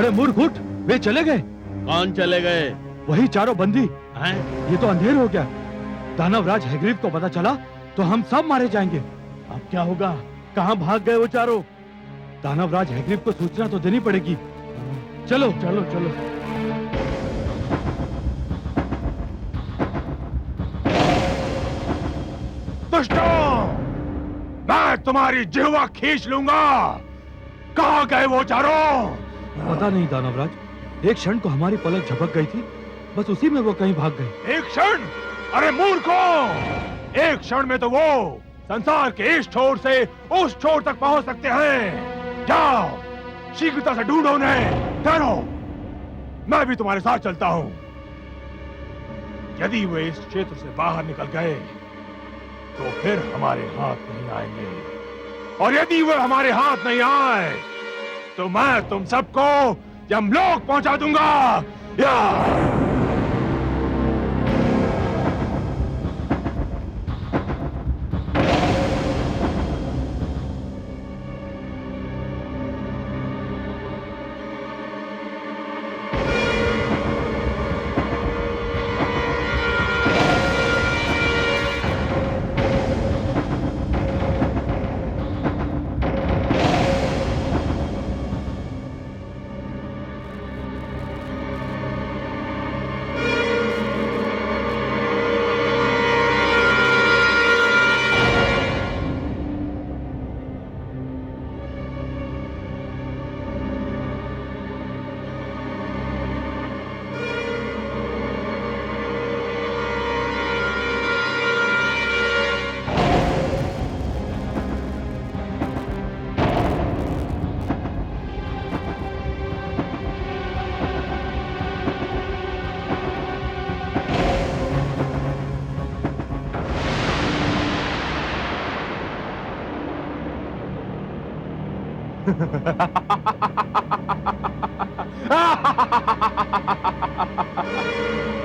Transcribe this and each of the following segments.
अरे मूर्ख उठ, वे चले गए। कौन चले गए? वही चारों बंदी हैं? ये तो अंधेर हो गया। दानवराज हैग्रीव को पता चला तो हम सब मारे जाएंगे। अब क्या होगा? कहाँ भाग गए वो चारों? दानवराज हैग्रीव को सूचना तो देनी पड़ेगी। चलो चलो चलो। दुष्टों, मैं तुम्हारी जिह्वा खींच लूंगा। कहाँ गए वो चारों? पता नहीं दानवराज, एक क्षण को हमारी पलक झपक गई थी, बस उसी में वो कहीं भाग गए। एक क्षण? अरे मूर्खों, एक क्षण में तो वो संसार के इस छोर से उस छोर तक पहुंच सकते हैं। जाओ, शीघ्रता से ढूंढो उन्हें। ठहरो, मैं भी तुम्हारे साथ चलता हूं। यदि वे इस क्षेत्र से बाहर निकल गए तो फिर हमारे हाथ नहीं आएंगे, और यदि वे हमारे हाथ नहीं आए तो मैं तुम सबको यमलोक पहुंचा दूंगा। या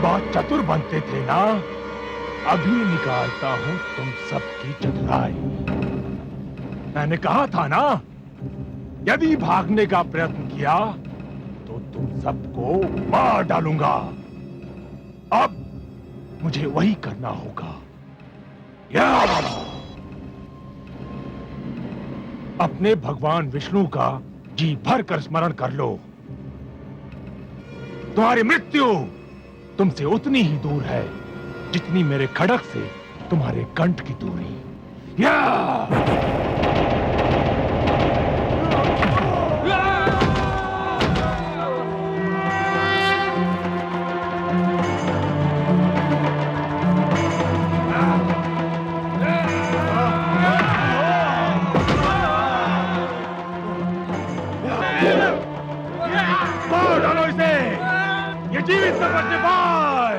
बहुत चतुर बनते थे ना। अभी निकालता हूं तुम सबकी चतुराई। मैंने कहा था ना, यदि भागने का प्रयत्न किया तो तुम सबको मार डालूंगा। अब मुझे वही करना होगा। या अपने भगवान विष्णु का जी भर कर स्मरण कर लो। तुम्हारी मृत्यु तुमसे उतनी ही दूर है जितनी मेरे खड़क से तुम्हारे कंठ की दूरी। या मार डालो इसे, ये जीवित न बचने पाए।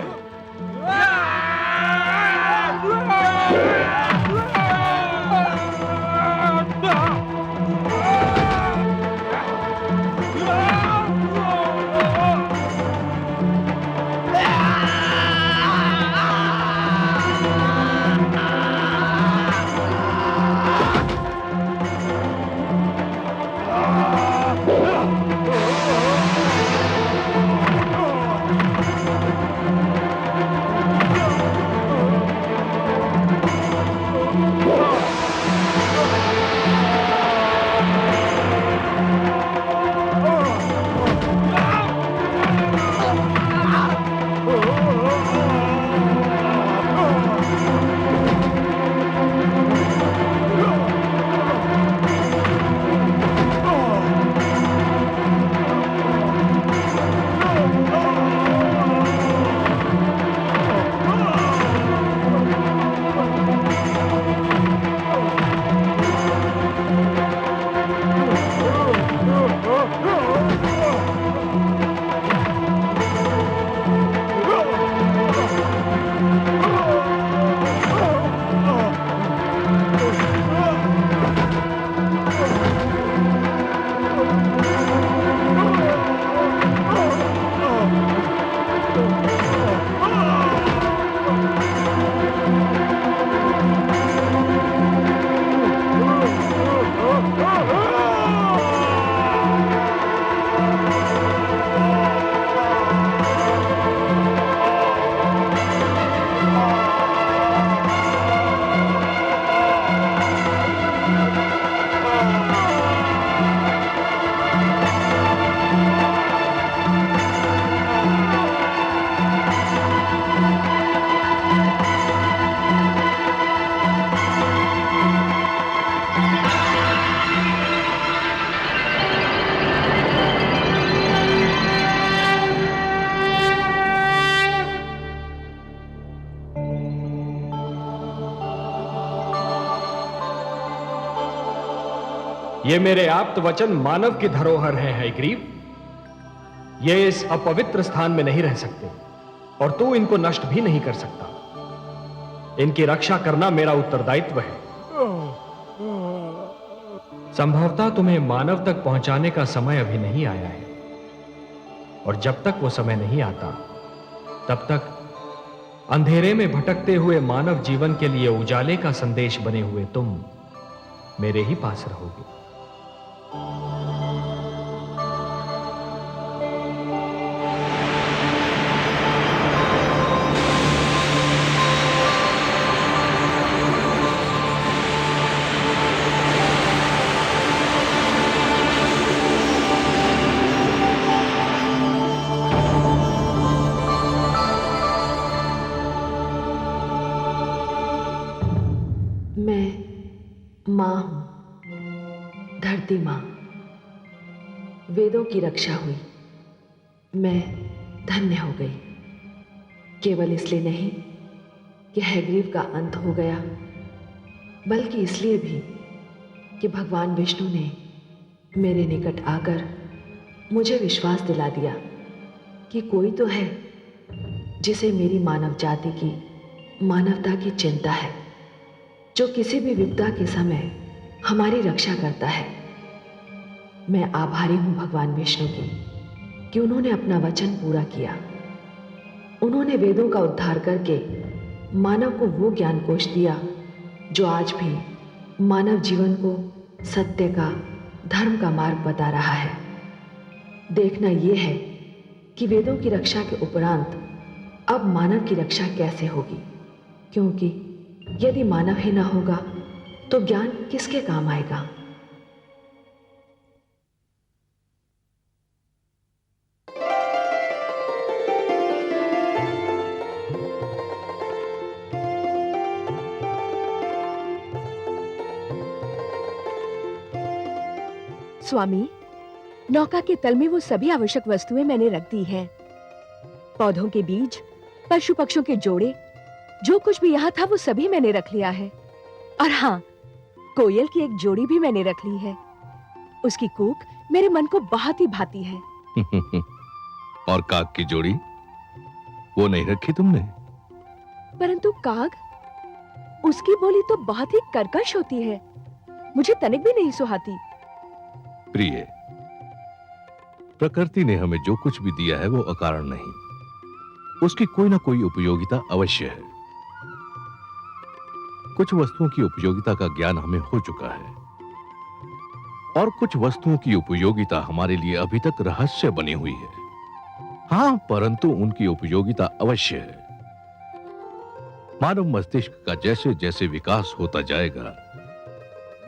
ये मेरे आप्त वचन मानव की धरोहर हैं हयग्रीव। ये इस अपवित्र स्थान में नहीं रह सकते और तू इनको नष्ट भी नहीं कर सकता। इनकी रक्षा करना मेरा उत्तरदायित्व है। संभवतः तुम्हें मानव तक पहुंचाने का समय अभी नहीं आया है, और जब तक वो समय नहीं आता तब तक अंधेरे में भटकते हुए मानव जीवन के लिए उजाले का संदेश बने हुए तुम मेरे ही पास रहोगे। मां हूं, धरती मां। वेदों की रक्षा हुई, मैं धन्य हो गई। केवल इसलिए नहीं कि हयग्रीव का अंत हो गया, बल्कि इसलिए भी कि भगवान विष्णु ने मेरे निकट आकर मुझे विश्वास दिला दिया कि कोई तो है जिसे मेरी मानव जाति की, मानवता की चिंता है, जो किसी भी विपदा के समय हमारी रक्षा करता है। मैं आभारी हूं भगवान विष्णु की कि उन्होंने अपना वचन पूरा किया। उन्होंने वेदों का उद्धार करके मानव को वो ज्ञान कोश दिया जो आज भी मानव जीवन को सत्य का, धर्म का मार्ग बता रहा है। देखना यह है कि वेदों की रक्षा के उपरांत अब मानव की रक्षा कैसे होगी, क्योंकि यदि मानव ही ना होगा तो ज्ञान किसके काम आएगा। स्वामी, नौका के तल में वो सभी आवश्यक वस्तुएं मैंने रख दी हैं। पौधों के बीज, पशु पक्षियों के जोड़े, जो कुछ भी यहाँ था वो सभी मैंने रख लिया है। और हाँ, कोयल की एक जोड़ी भी मैंने रख ली है। उसकी कूक मेरे मन को बहुत ही भाती है। और काग की जोड़ी, वो नहीं रखी तुमने? परंतु काग, उसकी बोली तो बहुत ही कर्कश होती है, मुझे तनिक भी नहीं सुहाती। प्रिय, प्रकृति ने हमें जो कुछ भी दिया है वो अकारण नहीं, उसकी कोई ना कोई उपयोगिता अवश्य है। कुछ वस्तुओं की उपयोगिता का ज्ञान हमें हो चुका है और कुछ वस्तुओं की उपयोगिता हमारे लिए अभी तक रहस्य बनी हुई है। हां, परंतु उनकी उपयोगिता अवश्य है। मानव मस्तिष्क का जैसे जैसे विकास होता जाएगा,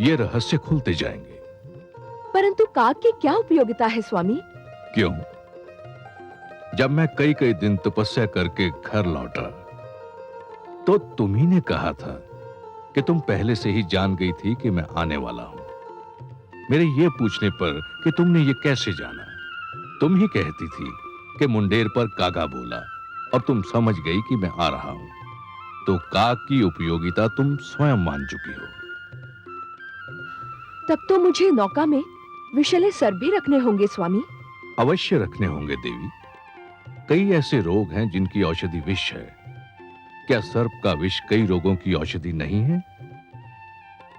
ये रहस्य खुलते जाएंगे। परंतु काग की क्या उपयोगिता है स्वामी? क्यों? जब मैं कई कई दिन तपस्या करके घर लौटा तो तुम्ही ने कहा था कि तुम पहले से ही जान गई थी कि मैं आने वाला हूं। मेरे ये पूछने पर कि तुमने ये कैसे जाना, तुम ही कहती थी कि मुंडेर पर कागा बोला और तुम समझ गई कि मैं आ रहा हूं। तो काग की उपयोगिता तुम स्वयं मान चुकी हो। तब तो मुझे नौका में विषैले सर्प भी रखने होंगे स्वामी। अवश्य रखने होंगे देवी। कई ऐसे रोग हैं जिनकी औषधि विष है। क्या सर्प का विष कई रोगों की औषधि नहीं है?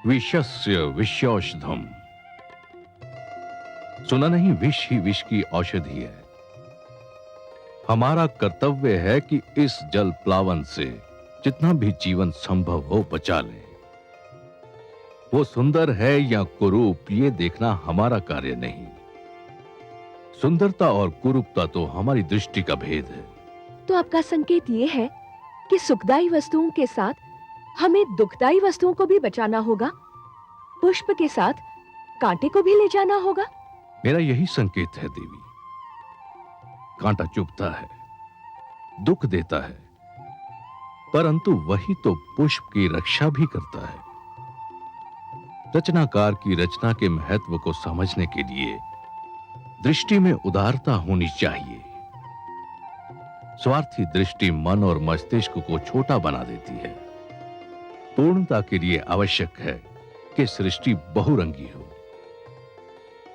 विषस्य विषौषधम, सुना नहीं? विष ही विष की औषधि है। हमारा कर्तव्य है कि इस जल प्लावन से जितना भी जीवन संभव हो बचा लें। वो सुंदर है या कुरूप, ये देखना हमारा कार्य नहीं। सुंदरता और कुरूपता तो हमारी दृष्टि का भेद है। तो आपका संकेत ये है कि सुखदायी वस्तुओं के साथ हमें दुखदायी वस्तुओं को भी बचाना होगा, पुष्प के साथ कांटे को भी ले जाना होगा। मेरा यही संकेत है देवी। कांटा चुभता है, दुख देता है, परंतु वही तो पुष्प की रक्षा भी करता है। रचनाकार की रचना के महत्व को समझने के लिए दृष्टि में उदारता होनी चाहिए। स्वार्थी दृष्टि मन और मस्तिष्क को छोटा बना देती है। पूर्णता के लिए आवश्यक है कि सृष्टि बहुरंगी हो,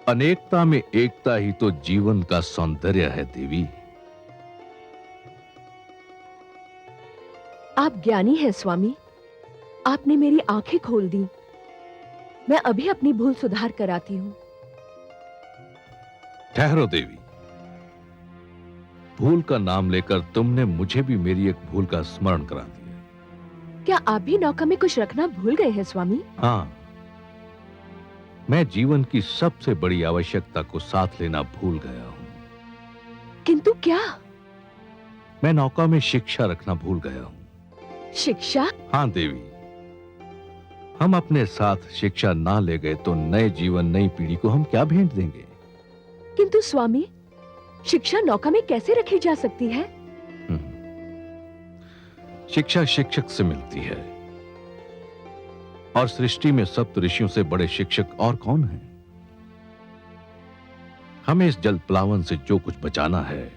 अनेकता में एकता ही तो जीवन का सौंदर्य है देवी। आप ज्ञानी हैं स्वामी। आपने मेरी आंखें खोल दी। मैं अभी अपनी भूल सुधार कर आती हूं। ठहरो देवी, भूल का नाम लेकर तुमने मुझे भी मेरी एक भूल का स्मरण करा दिया। क्या आप भी नौका में कुछ रखना भूल गए हैं स्वामी? हां, मैं जीवन की सबसे बड़ी आवश्यकता को साथ लेना भूल गया हूं। किंतु क्या? मैं नौका में शिक्षा रखना भूल गया हूं। शिक्षा? हां देवी, हम अपने साथ शिक्षा ना ले गए तो नए जीवन, नई पीढ़ी को हम क्या भेंट देंगे? किंतु स्वामी, शिक्षा नौका में कैसे रखी जा सकती है? शिक्षा शिक्षक से मिलती है, और सृष्टि में सप्त ऋषियों से बड़े शिक्षक और कौन हैं? हमें इस जल प्लावन से जो कुछ बचाना है,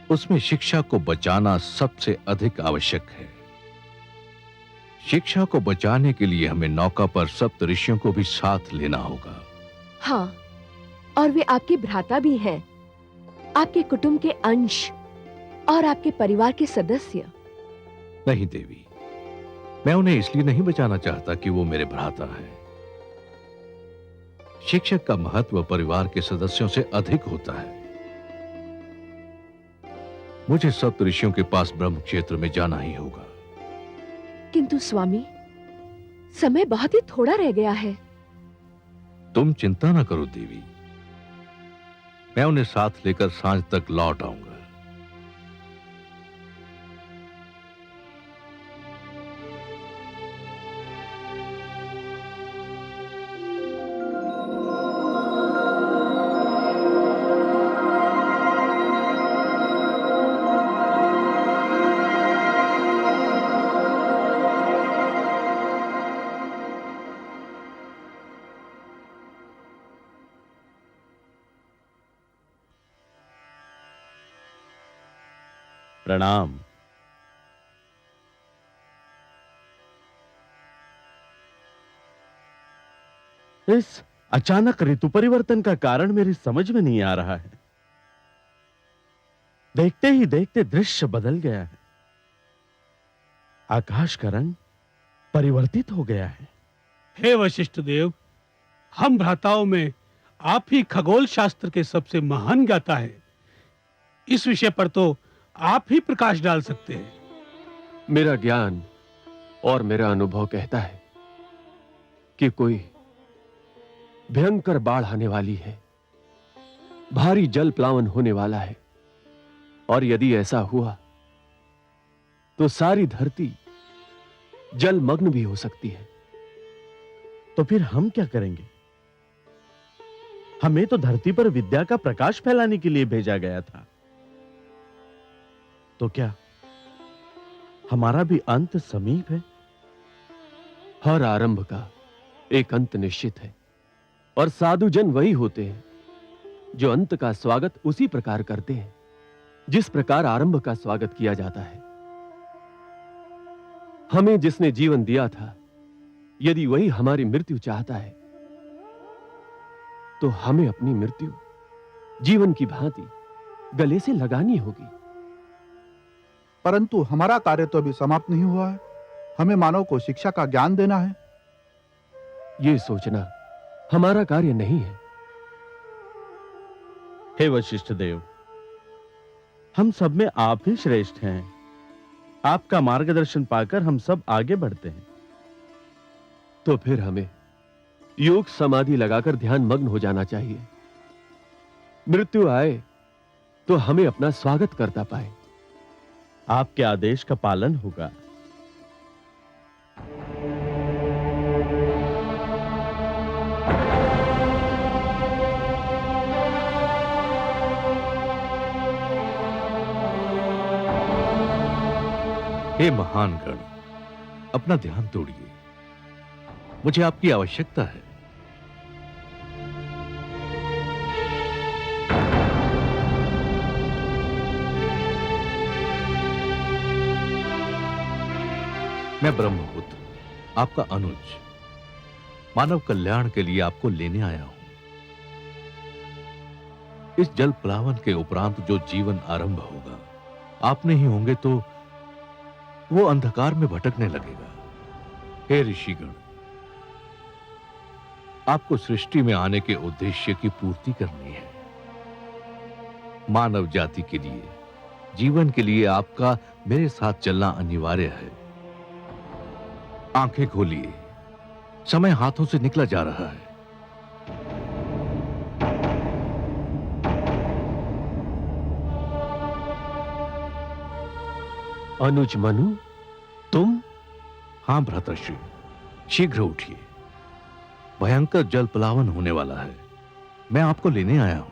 उसमें शिक्षा को बचाना सबसे अधिक आवश्यक है। शिक्षा को बचाने के लिए हमें नौका पर सप्त ऋषियों को भी साथ लेना होगा। हाँ, और वे आपके भ्राता भी हैं, आपके कुटुंब के अंश और आपके परिवार के सदस्य। नहीं देवी, मैं उन्हें इसलिए नहीं बचाना चाहता कि वो मेरे भ्राता हैं। शिक्षक का महत्व परिवार के सदस्यों से अधिक होता है। मुझे सप्त ऋषियों के पास ब्रह्म क्षेत्र में जाना ही होगा। किंतु स्वामी, समय बहुत ही थोड़ा रह गया है। तुम चिंता ना करो देवी, मैं उन्हें साथ लेकर सांझ तक लौट आऊंगा। प्रणाम। इस अचानक ऋतु परिवर्तन का कारण मेरी समझ में नहीं आ रहा है। देखते ही देखते दृश्य बदल गया है। आकाश का रंग परिवर्तित हो गया है। हे वशिष्ठ देव, हम भ्राताओं में आप ही खगोल शास्त्र के सबसे महान ज्ञाता है। इस विषय पर तो आप ही प्रकाश डाल सकते हैं। मेरा ज्ञान और मेरा अनुभव कहता है कि कोई भयंकर बाढ़ आने वाली है, भारी जल प्लावन होने वाला है, और यदि ऐसा हुआ तो सारी धरती जलमग्न भी हो सकती है। तो फिर हम क्या करेंगे? हमें तो धरती पर विद्या का प्रकाश फैलाने के लिए भेजा गया था। तो क्या हमारा भी अंत समीप है? हर आरंभ का एक अंत निश्चित है, और साधुजन वही होते हैं जो अंत का स्वागत उसी प्रकार करते हैं जिस प्रकार आरंभ का स्वागत किया जाता है। हमें जिसने जीवन दिया था, यदि वही हमारी मृत्यु चाहता है, तो हमें अपनी मृत्यु जीवन की भांति गले से लगानी होगी। परंतु हमारा कार्य तो अभी समाप्त नहीं हुआ है। हमें मानव को शिक्षा का ज्ञान देना है। यह सोचना हमारा कार्य नहीं है। हे वशिष्ठ देव, हम सब में आप ही श्रेष्ठ हैं। आपका मार्गदर्शन पाकर हम सब आगे बढ़ते हैं। तो फिर हमें योग समाधि लगाकर ध्यान मग्न हो जाना चाहिए। मृत्यु आए तो हमें अपना स्वागत करता पाए। आपके आदेश का पालन होगा। हे महान गण, अपना ध्यान तोड़िए, मुझे आपकी आवश्यकता है। मैं ब्रह्मपुत्र, आपका अनुज, मानव कल्याण के लिए आपको लेने आया हूं। इस जल प्लावन के उपरांत जो जीवन आरंभ होगा, आप नहीं होंगे तो वो अंधकार में भटकने लगेगा। हे ऋषिगण, आपको सृष्टि में आने के उद्देश्य की पूर्ति करनी है। मानव जाति के लिए, जीवन के लिए आपका मेरे साथ चलना अनिवार्य है। आंखें खोलिए, समय हाथों से निकला जा रहा है। अनुज मनु, तुम? हां भ्रातृश्री, शीघ्र उठिए। भयंकर जल प्लावन होने वाला है। मैं आपको लेने आया हूं।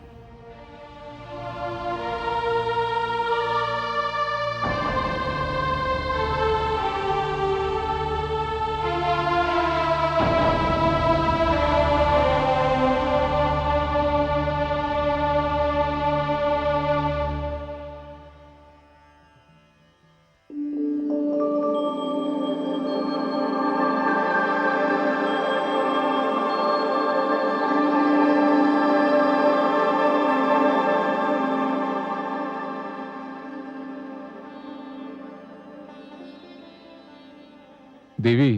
देवी,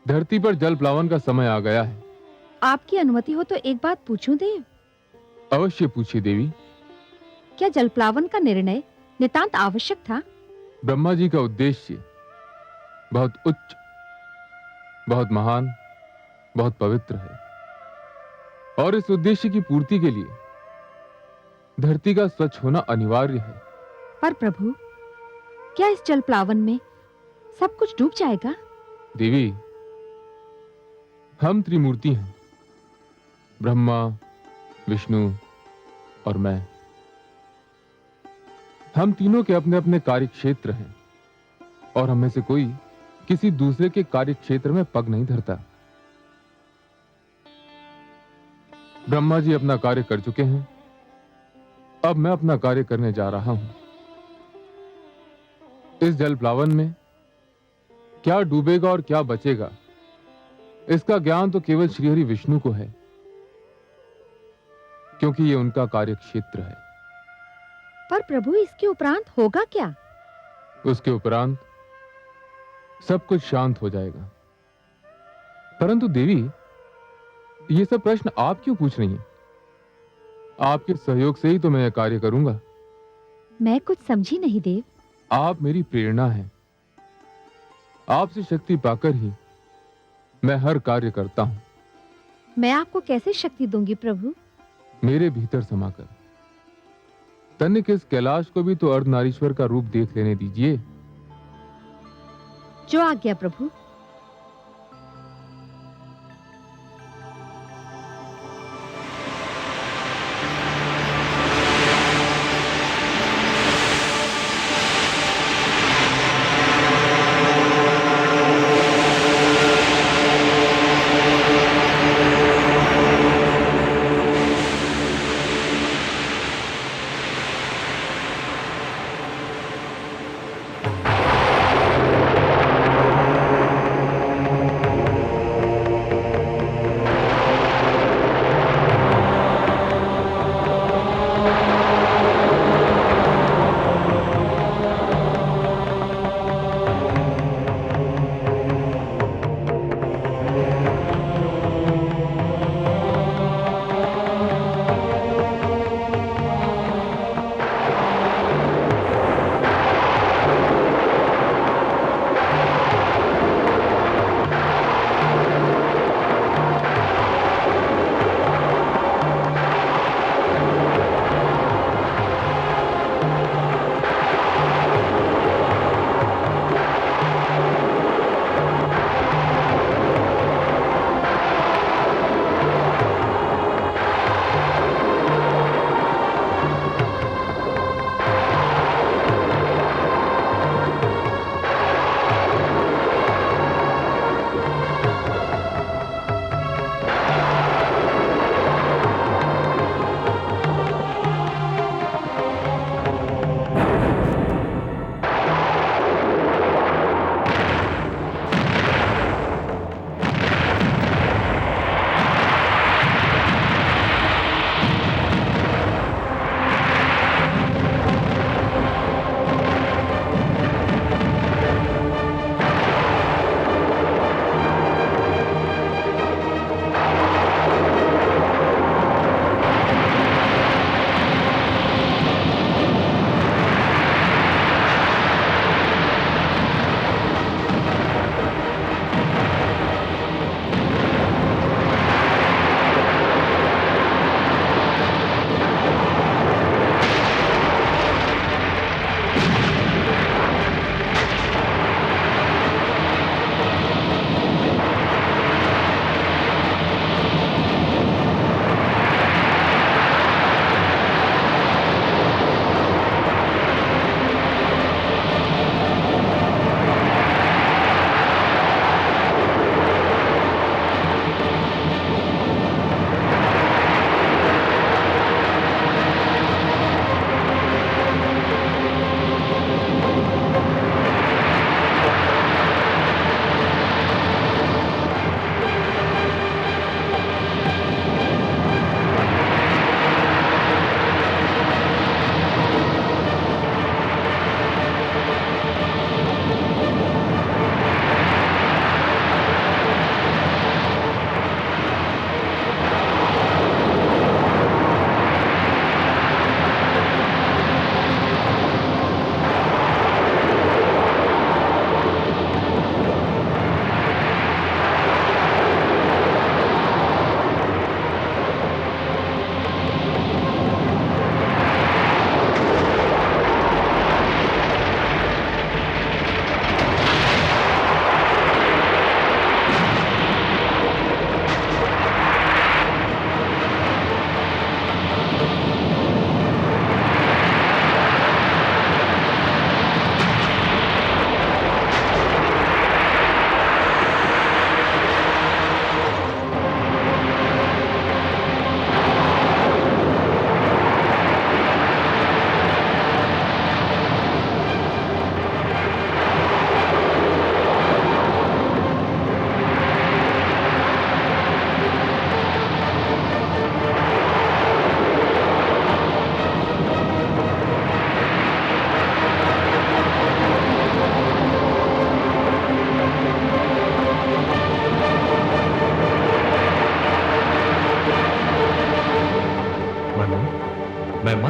धरती पर जल प्लावन का समय आ गया है। आपकी अनुमति हो तो एक बात पूछूं देव? अवश्य पूछिए देवी। क्या जल प्लावन का निर्णय नितांत आवश्यक था? ब्रह्मा जी का उद्देश्य बहुत उच्च, बहुत महान, बहुत पवित्र है, और इस उद्देश्य की पूर्ति के लिए धरती का स्वच्छ होना अनिवार्य है। पर प्रभु, क्या इस जल प्लावन में सब कुछ डूब जाएगा? देवी, हम त्रिमूर्ति हैं, ब्रह्मा, विष्णु और मैं। हम तीनों के अपने अपने कार्य क्षेत्र हैं, और हमें से कोई किसी दूसरे के कार्य क्षेत्र में पग नहीं धरता। ब्रह्मा जी अपना कार्य कर चुके हैं, अब मैं अपना कार्य करने जा रहा हूं। इस जल प्लावन में क्या डूबेगा और क्या बचेगा, इसका ज्ञान तो केवल श्रीहरि विष्णु को है, क्योंकि ये उनका कार्य क्षेत्र है। पर प्रभु, इसके उपरांत होगा क्या? उसके उपरांत सब कुछ शांत हो जाएगा। परंतु देवी, ये सब प्रश्न आप क्यों पूछ रही हैं? आपके सहयोग से ही तो मैं यह कार्य करूंगा। मैं कुछ समझी नहीं देव। आप मेरी प्रेरणा हैं। आपसे शक्ति पाकर ही मैं हर कार्य करता हूं। मैं आपको कैसे शक्ति दूंगी प्रभु? मेरे भीतर समाकर। तनिक इस कैलाश को भी तो अर्धनारीश्वर का रूप देख लेने दीजिए। जो आज्ञा प्रभु।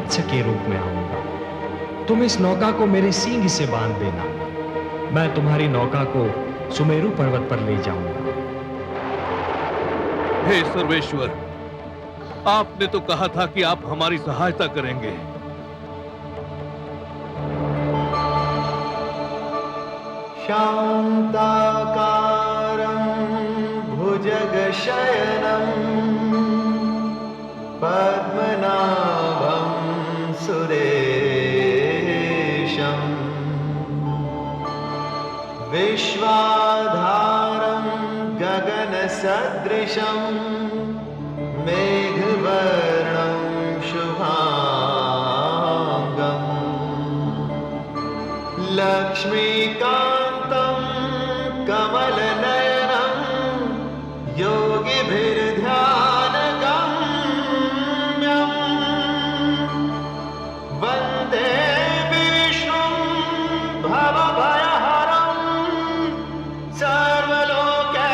मत्स्य के रूप में आऊंगा। तुम इस नौका को मेरे सींग से बांध देना। मैं तुम्हारी नौका को सुमेरु पर्वत पर ले जाऊंगा। हे सर्वेश्वर, आपने तो कहा था कि आप हमारी सहायता करेंगे। शान्ताकारं भुजगशयनं पद्मनाभं सुरेशं विश्वाधारं गगनसदृशं मेघवर्णं शुभांगं लक्ष्मीकान्तं कमलनयनं योगिभिर्ध्यानगम्यं वन्दे विष्णुं भवभयहरं सर्वलोकैकनाथम्।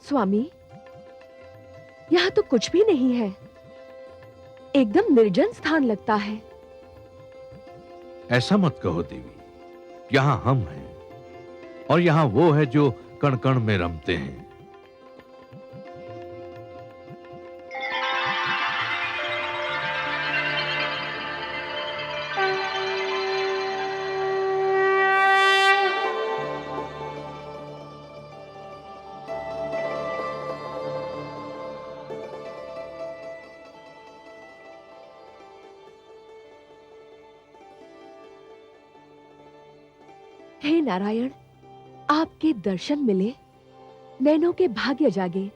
स्वामी, यहाँ तो कुछ भी नहीं है। एकदम निर्जन स्थान लगता है। ऐसा मत कहो देवी, यहाँ हम हैं और यहाँ वो है जो कण कण में रमते हैं। हे नारायण, आपके दर्शन मिले, नैनों के भाग्य जागे,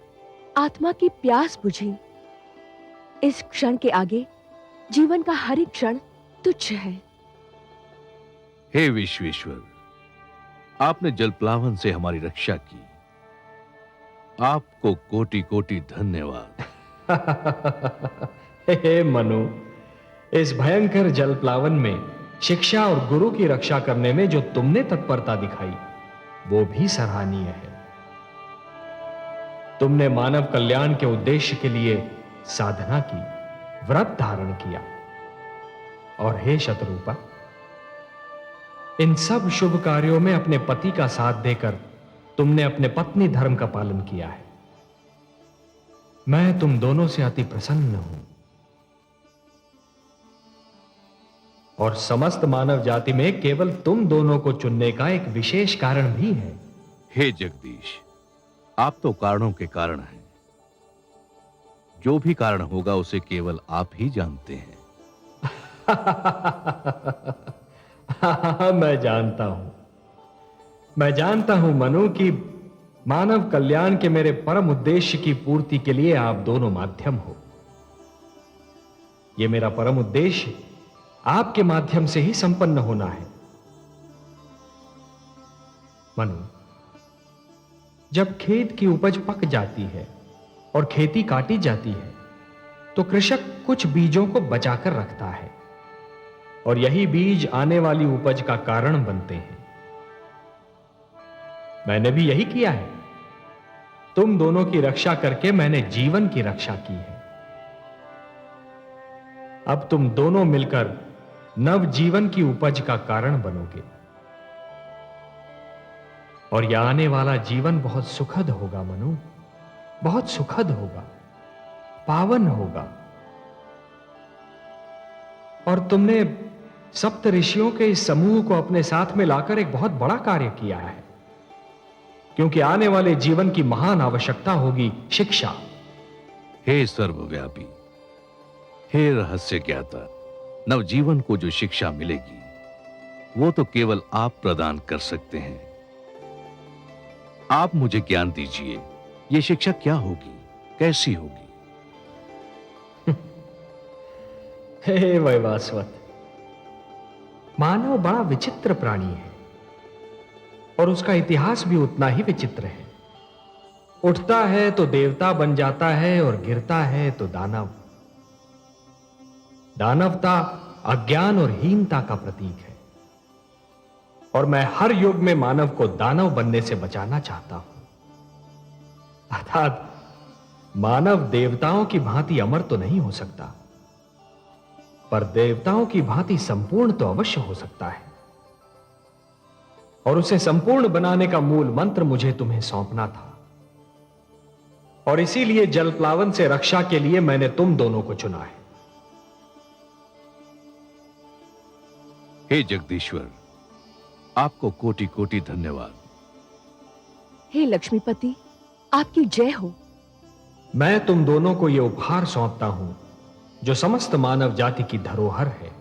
आत्मा की प्यास बुझी। इस क्षण के आगे जीवन का हर एक क्षण तुच्छ है। हे विश्वेश्वर, आपने जलप्लावन से हमारी रक्षा की, आपको कोटि कोटि धन्यवाद। हे मनु, इस भयंकर जलप्लावन में शिक्षा और गुरु की रक्षा करने में जो तुमने तत्परता दिखाई, वो भी सराहनीय है। तुमने मानव कल्याण के उद्देश्य के लिए साधना की, व्रत धारण किया। और हे शतरूपा, इन सब शुभ कार्यों में अपने पति का साथ देकर तुमने अपने पत्नी धर्म का पालन किया है। मैं तुम दोनों से अति प्रसन्न हूं और समस्त मानव जाति में केवल तुम दोनों को चुनने का एक विशेष कारण भी है। हे जगदीश, आप तो कारणों के कारण हैं। जो भी कारण होगा उसे केवल आप ही जानते हैं। मैं जानता हूं मनु कि मानव कल्याण के मेरे परम उद्देश्य की पूर्ति के लिए आप दोनों माध्यम हो। यह मेरा परम उद्देश्य आपके माध्यम से ही संपन्न होना है। मनु, जब खेत की उपज पक जाती है और खेती काटी जाती है, तो कृषक कुछ बीजों को बचाकर रखता है और यही बीज आने वाली उपज का कारण बनते हैं। मैंने भी यही किया है। तुम दोनों की रक्षा करके मैंने जीवन की रक्षा की है। अब तुम दोनों मिलकर नव जीवन की उपज का कारण बनोगे और यह आने वाला जीवन बहुत सुखद होगा मनु, बहुत सुखद होगा, पावन होगा। और तुमने सप्त ऋषियों के इस समूह को अपने साथ में लाकर एक बहुत बड़ा कार्य किया है, क्योंकि आने वाले जीवन की महान आवश्यकता होगी शिक्षा। हे सर्वव्यापी, हे रहस्य ज्ञाता, नवजीवन को जो शिक्षा मिलेगी वो तो केवल आप प्रदान कर सकते हैं। आप मुझे ज्ञान दीजिए, ये शिक्षा क्या होगी, कैसी होगी? हे वैवास्वत, मानव बड़ा विचित्र प्राणी है और उसका इतिहास भी उतना ही विचित्र है। उठता है तो देवता बन जाता है और गिरता है तो दानव। दानवता अज्ञान और हीनता का प्रतीक है और मैं हर युग में मानव को दानव बनने से बचाना चाहता हूं। अर्थात मानव देवताओं की भांति अमर तो नहीं हो सकता, पर देवताओं की भांति संपूर्ण तो अवश्य हो सकता है। और उसे संपूर्ण बनाने का मूल मंत्र मुझे तुम्हें सौंपना था और इसीलिए जलप्लावन से रक्षा के लिए मैंने तुम दोनों को चुना है। हे जगदीश्वर, आपको कोटि कोटि धन्यवाद। हे लक्ष्मीपति, आपकी जय हो। मैं तुम दोनों को यह उपहार सौंपता हूं जो समस्त मानव जाति की धरोहर है।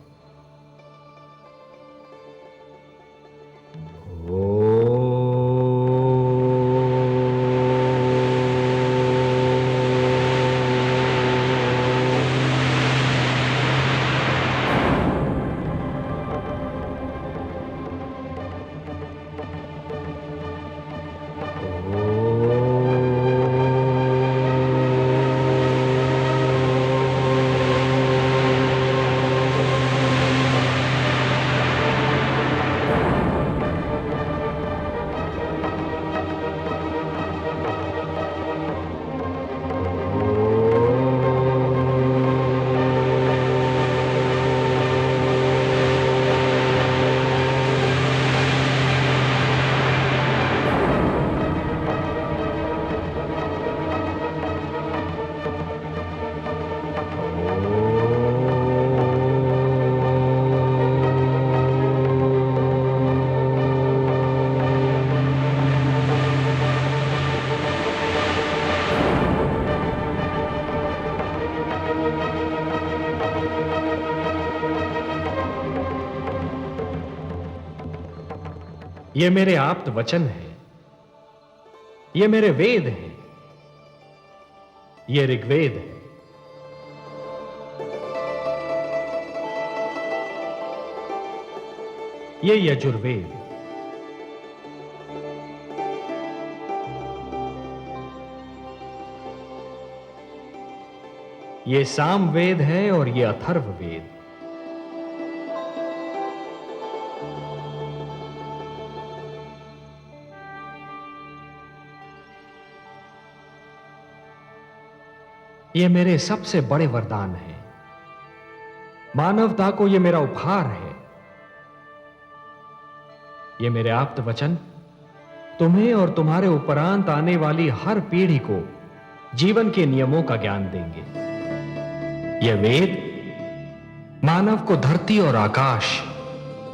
ये मेरे आप्त वचन है, ये मेरे वेद हैं, ये ऋग्वेद है, ये यजुर्वेद, ये सामवेद है और ये अथर्ववेद। ये मेरे सबसे बड़े वरदान हैं। मानवता को ये मेरा उपहार है। ये मेरे आप्त वचन तुम्हें और तुम्हारे उपरांत आने वाली हर पीढ़ी को जीवन के नियमों का ज्ञान देंगे। ये वेद मानव को धरती और आकाश,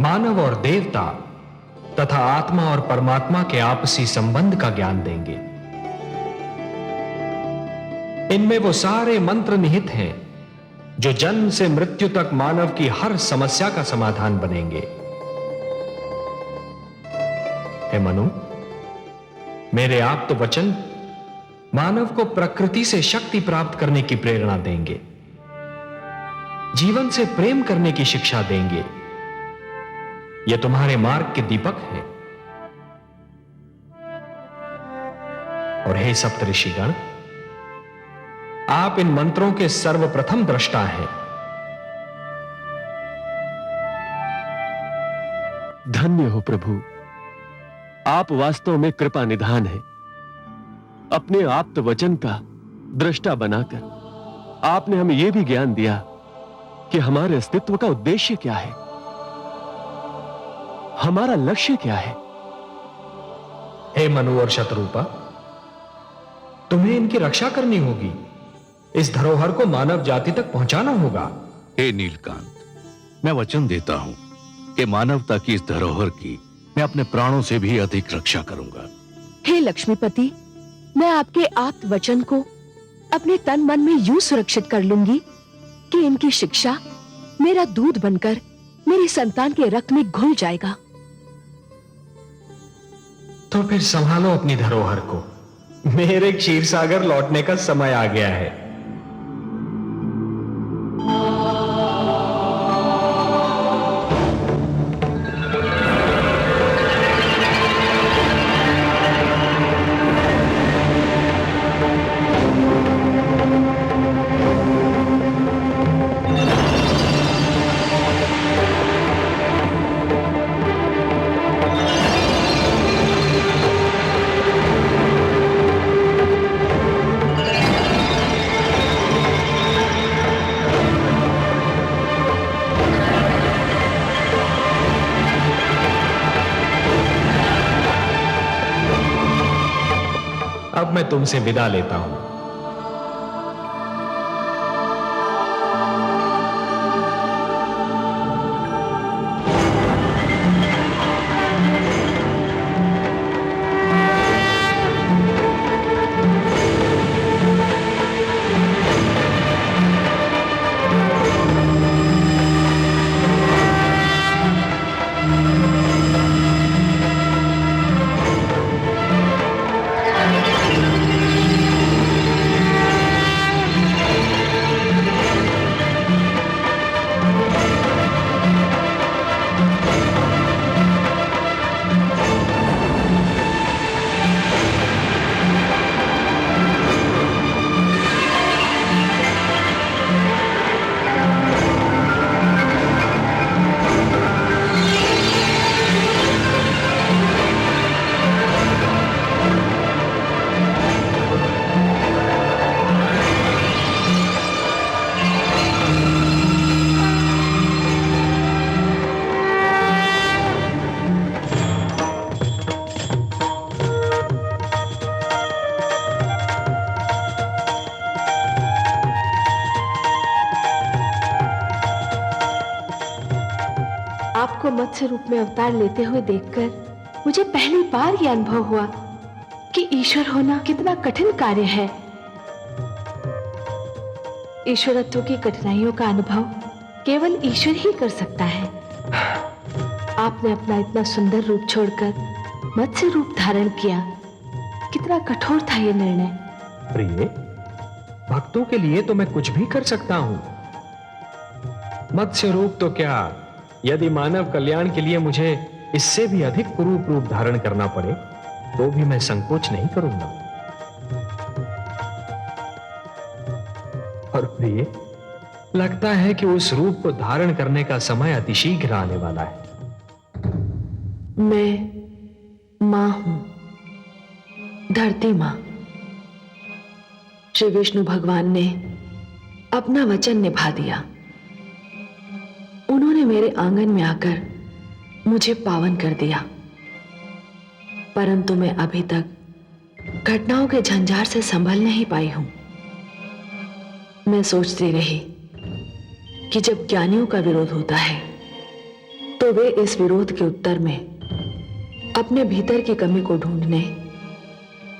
मानव और देवता तथा आत्मा और परमात्मा के आपसी संबंध का ज्ञान देंगे। इनमें वो सारे मंत्र निहित हैं जो जन्म से मृत्यु तक मानव की हर समस्या का समाधान बनेंगे। हे मनु, मेरे आप्त वचन मानव को प्रकृति से शक्ति प्राप्त करने की प्रेरणा देंगे, जीवन से प्रेम करने की शिक्षा देंगे। ये तुम्हारे मार्ग के दीपक हैं। और हे सप्तऋषिगण, आप इन मंत्रों के सर्वप्रथम दृष्टा हैं। धन्य हो प्रभु, आप वास्तव में कृपा निधान हैं। अपने आप्त वचन का दृष्टा बनाकर आपने हमें यह भी ज्ञान दिया कि हमारे अस्तित्व का उद्देश्य क्या है, हमारा लक्ष्य क्या है। हे मनु और शतरूपा, तुम्हें इनकी रक्षा करनी होगी। इस धरोहर को मानव जाति तक पहुंचाना होगा। हे नीलकांत, मैं वचन देता हूं कि मानवता की इस धरोहर की मैं अपने प्राणों से भी अधिक रक्षा करूंगा। हे लक्ष्मीपति, मैं आपके आप्त वचन को अपने तन मन में यूं सुरक्षित कर लूंगी कि इनकी शिक्षा मेरा दूध बनकर मेरी संतान के रक्त में घुल जाएगा। तो फिर संभालो अपनी धरोहर को। मेरे क्षीर सागर लौटने का समय आ गया है। अब मैं तुमसे विदा लेता हूं। आपको मत्स्य रूप में अवतार लेते हुए देखकर मुझे पहली बार यह अनुभव हुआ कि ईश्वर होना कितना कठिन कार्य है। ईश्वरत्व की कठिनाइयों का अनुभव केवल ईश्वर ही कर सकता है। आपने अपना इतना सुंदर रूप छोड़कर मत्स्य रूप धारण किया। कितना कठोर था यह निर्णय। प्रिय, भक्तों के लिए तो मैं कुछ भी कर सकता हूं। मत्स्य रूप तो क्या, यदि मानव कल्याण के लिए मुझे इससे भी अधिक कुरूप रूप धारण करना पड़े तो भी मैं संकोच नहीं करूंगा। और प्रिय, लगता है कि उस रूप को धारण करने का समय अतिशीघ्र आने वाला है। मैं मां हूं, धरती मां। श्री विष्णु भगवान ने अपना वचन निभा दिया। उन्होंने मेरे आंगन में आकर मुझे पावन कर दिया, परंतु मैं अभी तक घटनाओं के झंझार से संभल नहीं पाई हूं। मैं सोचती रही कि जब ज्ञानियों का विरोध होता है तो वे इस विरोध के उत्तर में अपने भीतर की कमी को ढूंढने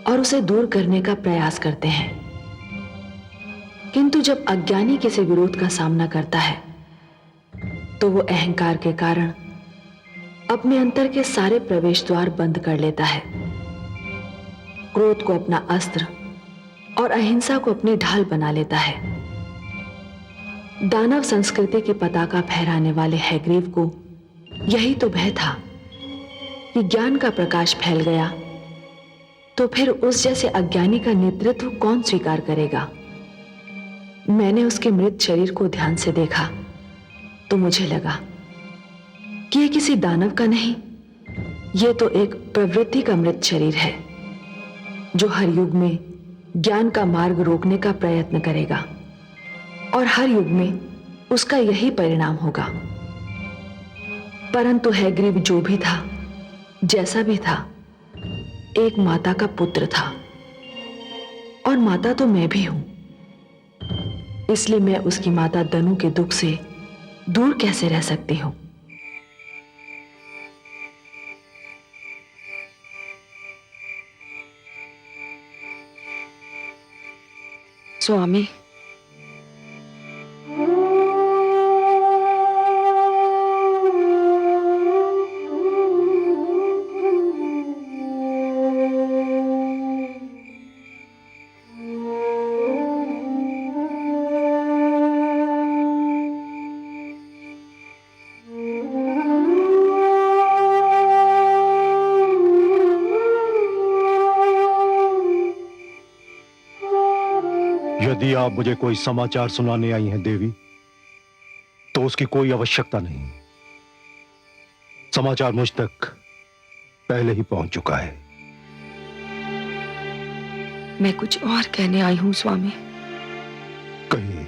और उसे दूर करने का प्रयास करते हैं, किंतु जब अज्ञानी किसी विरोध का सामना करता है तो वो अहंकार के कारण अपने अंतर के सारे प्रवेश द्वार बंद कर लेता है, क्रोध को अपना अस्त्र और अहिंसा को अपनी ढाल बना लेता है। दानव संस्कृति की पताका फहराने वाले हैग्रीव को यही तो भय था कि ज्ञान का प्रकाश फैल गया तो फिर उस जैसे अज्ञानी का नेतृत्व कौन स्वीकार करेगा। मैंने उसके मृत शरीर को ध्यान से देखा तो मुझे लगा कि ये किसी दानव का नहीं, ये तो एक प्रवृत्ति का मृत शरीर है जो हर युग में ज्ञान का मार्ग रोकने का प्रयत्न करेगा और हर युग में उसका यही परिणाम होगा। परंतु हैग्रीव जो भी था, जैसा भी था, एक माता का पुत्र था और माता तो मैं भी हूं। इसलिए मैं उसकी माता दनु के दुख से दूर कैसे रह सकती हूं। स्वामी, यदि आप मुझे कोई समाचार सुनाने आई हैं देवी, तो उसकी कोई आवश्यकता नहीं। समाचार मुझ तक पहले ही पहुंच चुका है। मैं कुछ और कहने आई हूं स्वामी। कहिए।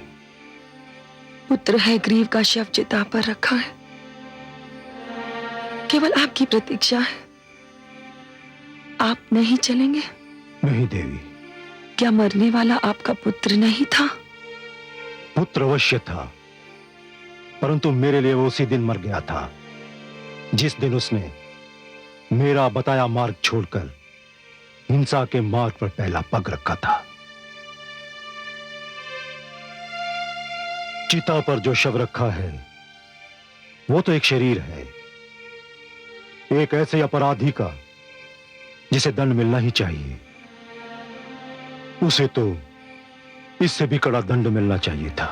पुत्र हैग्रीव का शव चिता पर रखा है, केवल आपकी प्रतीक्षा है। आप नहीं चलेंगे? नहीं देवी। क्या मरने वाला आपका पुत्र नहीं था? पुत्र अवश्य था, परंतु मेरे लिए वो उसी दिन मर गया था जिस दिन उसने मेरा बताया मार्ग छोड़कर हिंसा के मार्ग पर पहला पग रखा था। चिता पर जो शव रखा है वो तो एक शरीर है, एक ऐसे अपराधी का जिसे दंड मिलना ही चाहिए। उसे तो इससे भी कड़ा दंड मिलना चाहिए था।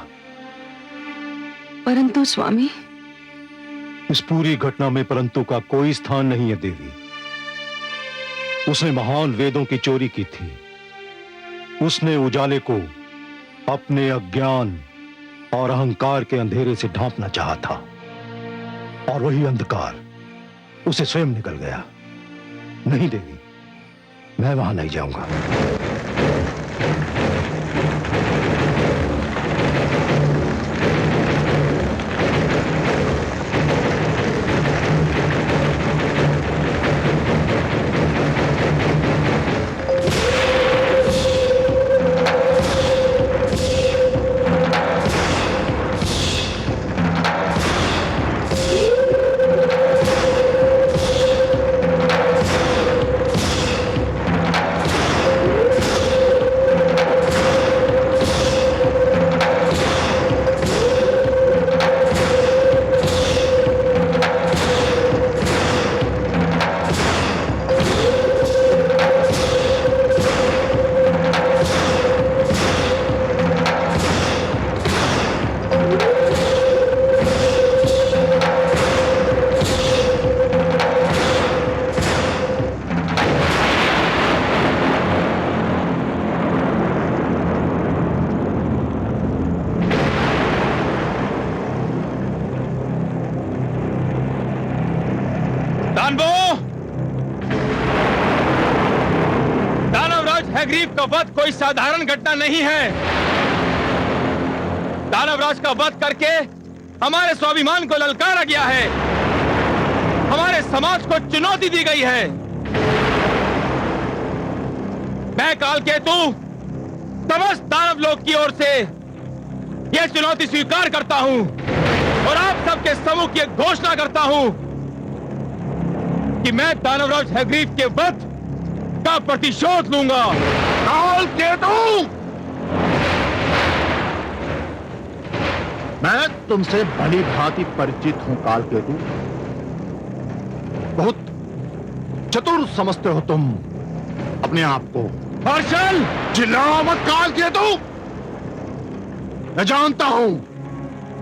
परंतु स्वामी, इस पूरी घटना में परंतु का कोई स्थान नहीं है देवी। उसने महान वेदों की चोरी की थी। उसने उजाले को अपने अज्ञान और अहंकार के अंधेरे से ढांपना चाहा था, और वही अंधकार उसे स्वयं निकल गया। नहीं देवी, मैं वहां नहीं जाऊंगा। का वध कोई साधारण घटना नहीं है। दानवराज का वध करके हमारे स्वाभिमान को ललकारा गया है, हमारे समाज को चुनौती दी गई है। मैं कालकेतु समस्त दानव लोक की ओर से यह चुनौती स्वीकार करता हूं और आप सबके समूह की एक घोषणा करता हूं कि मैं दानवराज हैग्रीव के वध का प्रतिशोध लूंगा। कालकेतु, मैं तुमसे भली भांति परिचित हूं कालकेतु। बहुत चतुर समझते हो तुम अपने आप को। हर्षल, चिल्लाओ मत कालकेतु। मैं जानता हूं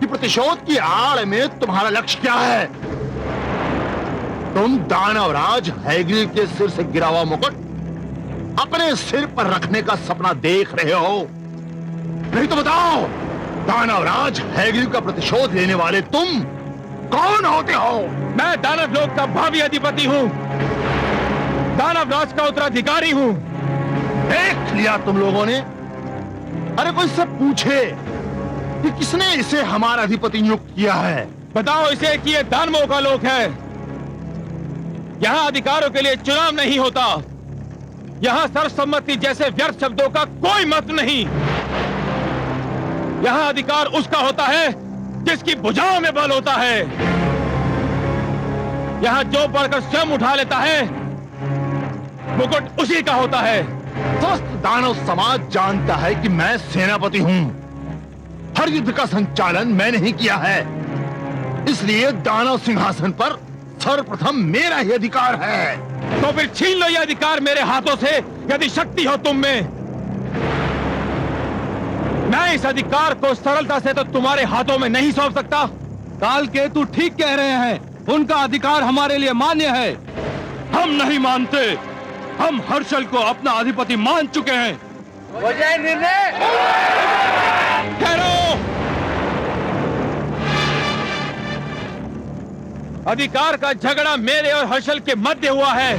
कि प्रतिशोध की आड़ में तुम्हारा लक्ष्य क्या है। तुम दानवराज हैग्रीव के सिर से गिरा हुआ मुकुट अपने सिर पर रखने का सपना देख रहे हो। नहीं तो बताओ, दानवराज हैग्रीव का प्रतिशोध लेने वाले तुम कौन होते हो? मैं दानव लोक का भावी अधिपति हूं, दानवराज का उत्तराधिकारी हूं। देख लिया तुम लोगों ने। अरे कोई इससे पूछे कि किसने इसे हमारा अधिपति नियुक्त किया है? बताओ इसे कि ये दानवों का लोक है। यहां अधिकारों के लिए चुनाव नहीं होता, यहां सर्वसम्मति जैसे व्यर्थ शब्दों का कोई महत्व नहीं। यहां अधिकार उसका होता है जिसकी भुजाओं में बल होता है। यहां जो बढ़कर स्वयं उठा लेता है मुकुट उसी का होता है। समस्त दानव समाज जानता है कि मैं सेनापति हूं। हर युद्ध का संचालन मैंने ही किया है, इसलिए दानव सिंहासन पर सर्वप्रथम मेरा ही अधिकार है। तो फिर छीन लो यह अधिकार मेरे हाथों से, यदि शक्ति हो तुम में। मैं इस अधिकार को सरलता से तो तुम्हारे हाथों में नहीं सौंप सकता। कालकेतु ठीक कह रहे हैं, उनका अधिकार हमारे लिए मान्य है। हम नहीं मानते, हम हर्षल को अपना अधिपति मान चुके हैं। हो जाए निर्णय। ठहरो। अधिकार का झगड़ा मेरे और हर्षल के मध्य हुआ है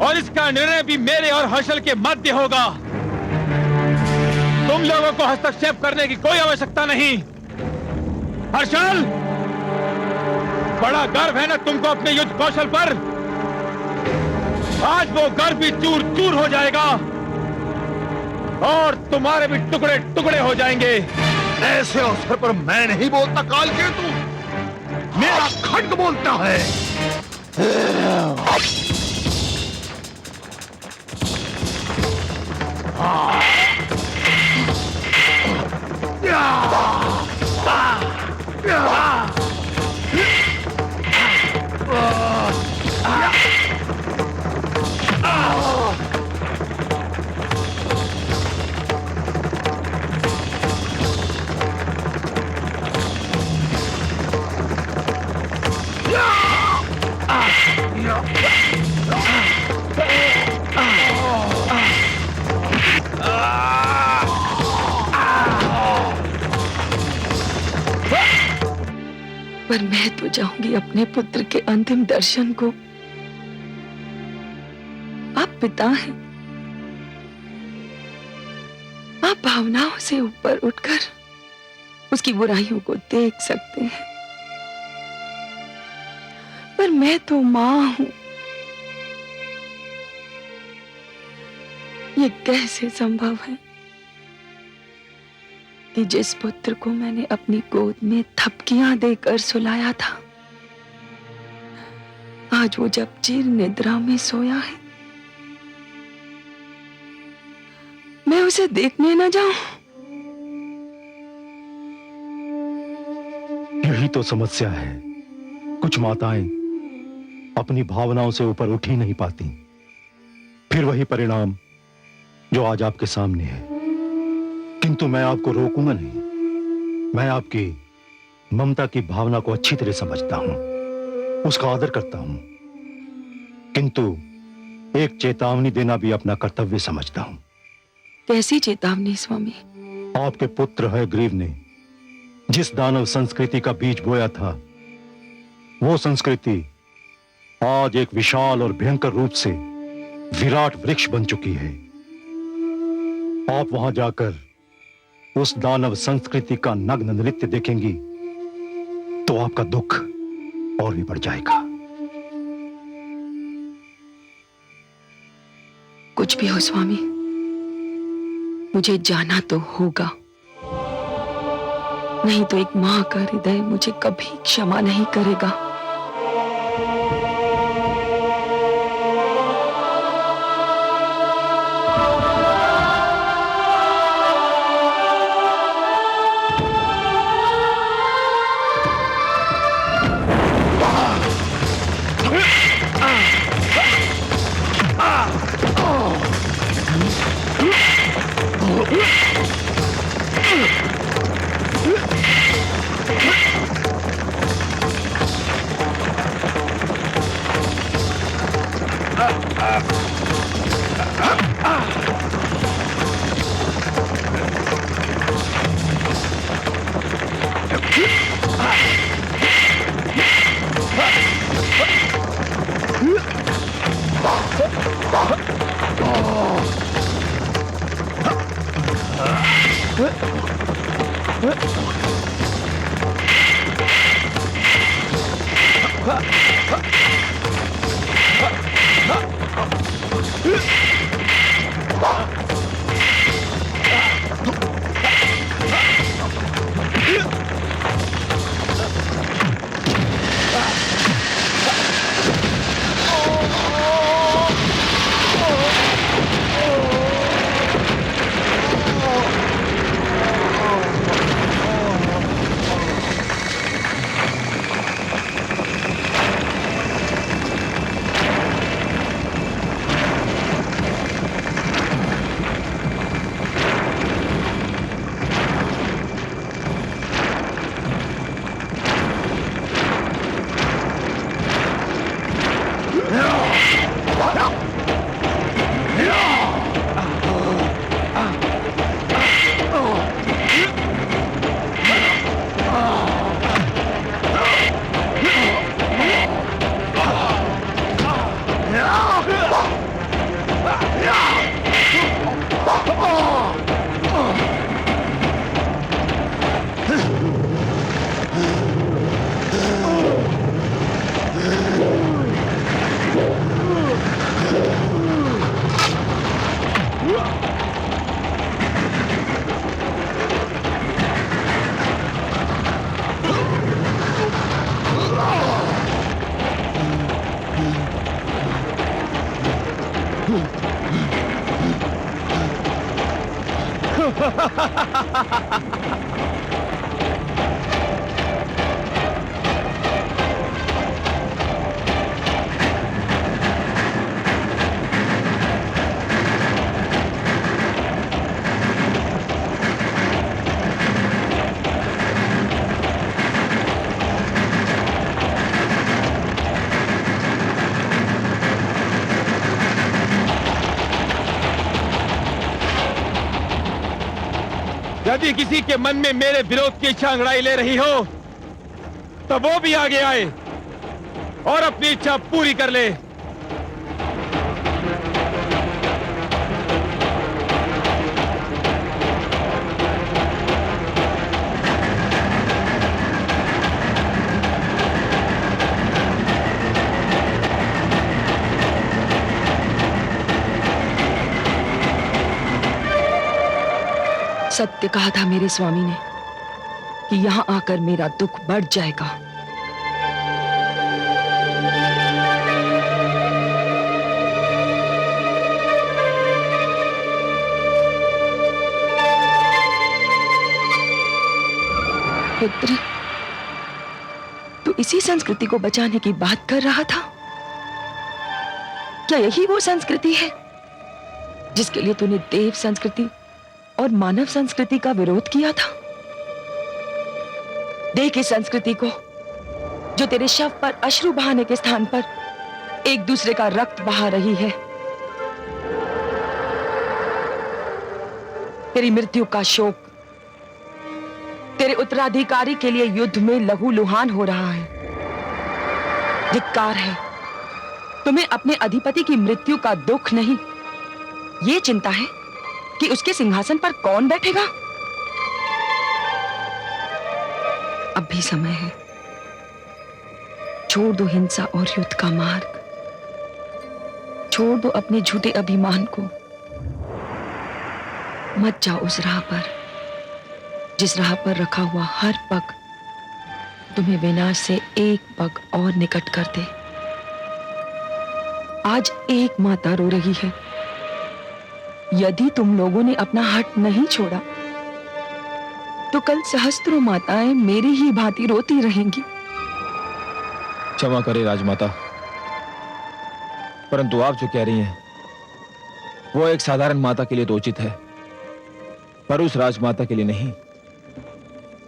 और इसका निर्णय भी मेरे और हर्षल के मध्य होगा। तुम लोगों को हस्तक्षेप करने की कोई आवश्यकता नहीं। हर्षल, बड़ा गर्व है ना तुमको अपने युद्ध कौशल पर। आज वो गर्व भी चूर चूर हो जाएगा और तुम्हारे भी टुकड़े टुकड़े हो जाएंगे। ऐसे अवसर पर मैं नहीं बोलता कालकेतु, मेरा खड्ग बोलता है। पर मैं तो चाहूंगी अपने पुत्र के अंतिम दर्शन को। आप पिता हैं, आप भावनाओं से ऊपर उठकर उसकी बुराइयों को देख सकते हैं, पर मैं तो मां हूं। ये कैसे संभव है कि जिस पुत्र को मैंने अपनी गोद में थपकियां देकर सुलाया था, आज वो जब चिर निद्रा में सोया है, मैं उसे देखने न जाऊं। यही तो समस्या है। कुछ माताएं अपनी भावनाओं से ऊपर उठ ही नहीं पाती, फिर वही परिणाम जो आज आपके सामने है। किंतु मैं आपको रोकूंगा नहीं। मैं आपकी ममता की भावना को अच्छी तरह समझता हूं, उसका आदर करता हूं, किंतु एक चेतावनी देना भी अपना कर्तव्य समझता हूं। कैसी चेतावनी स्वामी? आपके पुत्र हैग्रीव ने जिस दानव संस्कृति का बीज बोया था, वो संस्कृति आज एक विशाल और भयंकर रूप से विराट वृक्ष बन चुकी है। आप वहां जाकर उस दानव संस्कृति का नग्न नृत्य देखेंगी तो आपका दुख और भी बढ़ जाएगा। कुछ भी हो स्वामी, मुझे जाना तो होगा, नहीं तो एक मां का हृदय मुझे कभी क्षमा नहीं करेगा। यदि किसी के मन में मेरे विरोध की इच्छा अंगड़ाई ले रही हो तो वो भी आगे आए और अपनी इच्छा पूरी कर ले। सत्य कहा था मेरे स्वामी ने कि यहां आकर मेरा दुख बढ़ जाएगा। पुत्र, तू इसी संस्कृति को बचाने की बात कर रहा था? क्या यही वो संस्कृति है जिसके लिए तूने देव संस्कृति और मानव संस्कृति का विरोध किया था? देख इस संस्कृति को जो तेरे शव पर अश्रु बहाने के स्थान पर एक दूसरे का रक्त बहा रही है। तेरी मृत्यु का शोक तेरे उत्तराधिकारी के लिए युद्ध में लहूलुहान हो रहा है। धिक्कार है, तुम्हें अपने अधिपति की मृत्यु का दुख नहीं, ये चिंता है कि उसके सिंहासन पर कौन बैठेगा? अब भी समय है। छोड़ दो हिंसा और युद्ध का मार्ग, छोड़ दो अपने झूठे अभिमान को। मत जाओ उस राह पर जिस राह पर रखा हुआ हर पग तुम्हें विनाश से एक पग और निकट कर दे। आज एक माता रो रही है। यदि तुम लोगों ने अपना हट नहीं छोड़ा तो कल सहस्त्रों माताएं मेरी ही भांति रोती रहेंगी। क्षमा करे राजमाता, परंतु आप जो कह रही हैं वो एक साधारण माता के लिए तो उचित है, पर उस राजमाता के लिए नहीं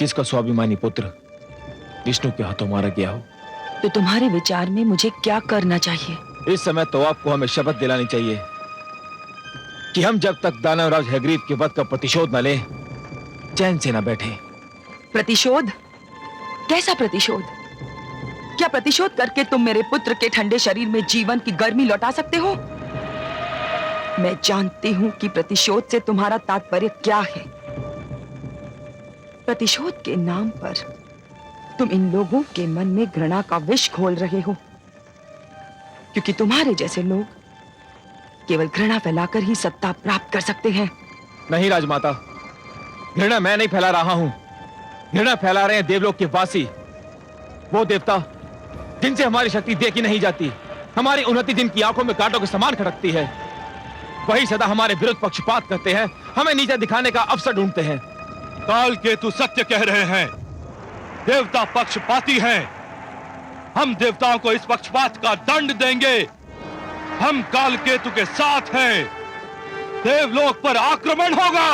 जिसका स्वाभिमानी पुत्र विष्णु के हाथों मारा गया हो। तो तुम्हारे विचार में मुझे क्या करना चाहिए? इस समय तो आपको हमें शपथ दिलानी चाहिए कि हम जब तक दानवराज हैग्रीव के वध का प्रतिशोध न लें चैन से न बैठे। प्रतिशोध? कैसा प्रतिशोध? क्या प्रतिशोध करके तुम मेरे पुत्र के ठंडे शरीर में जीवन की गर्मी लौटा सकते हो? मैं जानती हूं कि प्रतिशोध से तुम्हारा तात्पर्य क्या है। प्रतिशोध के नाम पर तुम इन लोगों के मन में घृणा का विष घोल रहे हो, क्योंकि तुम्हारे जैसे लोग केवल घृणा फैलाकर ही सत्ता प्राप्त कर सकते हैं। नहीं राजमाता, घृणा मैं नहीं फैला रहा हूं, घृणा फैला रहे हैं देवलोक के वासी, वो देवता जिनसे हमारी शक्ति देखी नहीं जाती, हमारी उन्नति जिनकी आंखों में कांटों के समान खड़कती है। वही सदा हमारे विरुद्ध पक्षपात करते हैं, हमें नीचा दिखाने का अवसर ढूंढते हैं। काल केतु सत्य कह रहे हैं, देवता पक्षपाती हैं। हम देवताओं को इस पक्षपात का दंड देंगे। हम काल केतु के साथ हैं। देवलोक पर आक्रमण होगा।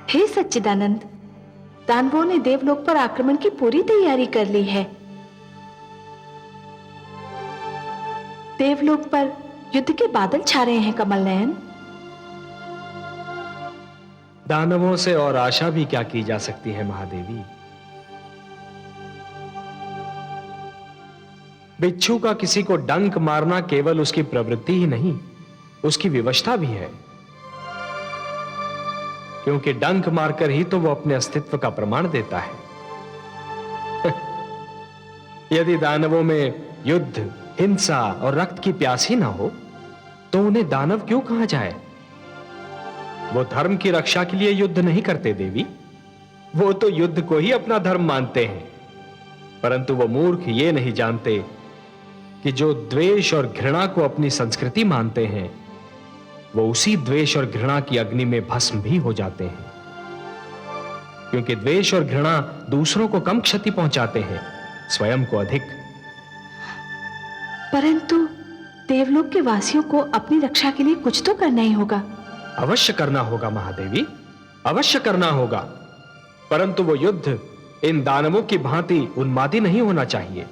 हे सच्चिदानंद, दानवों ने देवलोक पर आक्रमण की पूरी तैयारी कर ली है। देवलोक पर युद्ध के बादल छा रहे हैं कमल नयन। दानवों से और आशा भी क्या की जा सकती है महादेवी। बिच्छू का किसी को डंक मारना केवल उसकी प्रवृत्ति ही नहीं, उसकी विवशता भी है, क्योंकि डंक मारकर ही तो वो अपने अस्तित्व का प्रमाण देता है। यदि दानवों में युद्ध, हिंसा और रक्त की प्यास ही ना हो तो उन्हें दानव क्यों कहा जाए? वो धर्म की रक्षा के लिए युद्ध नहीं करते देवी, वो तो युद्ध को ही अपना धर्म मानते हैं। परंतु वो मूर्ख ये नहीं जानते कि जो द्वेष और घृणा को अपनी संस्कृति मानते हैं वो उसी द्वेष और घृणा की अग्नि में भस्म भी हो जाते हैं, क्योंकि द्वेष और घृणा दूसरों को कम क्षति पहुंचाते हैं, स्वयं को अधिक। परंतु देवलोक के वासियों को अपनी रक्षा के लिए कुछ तो करना ही होगा। अवश्य करना होगा महादेवी, अवश्य करना होगा, परंतु वो युद्ध इन दानवों की भांति उन्मादी नहीं होना चाहिए।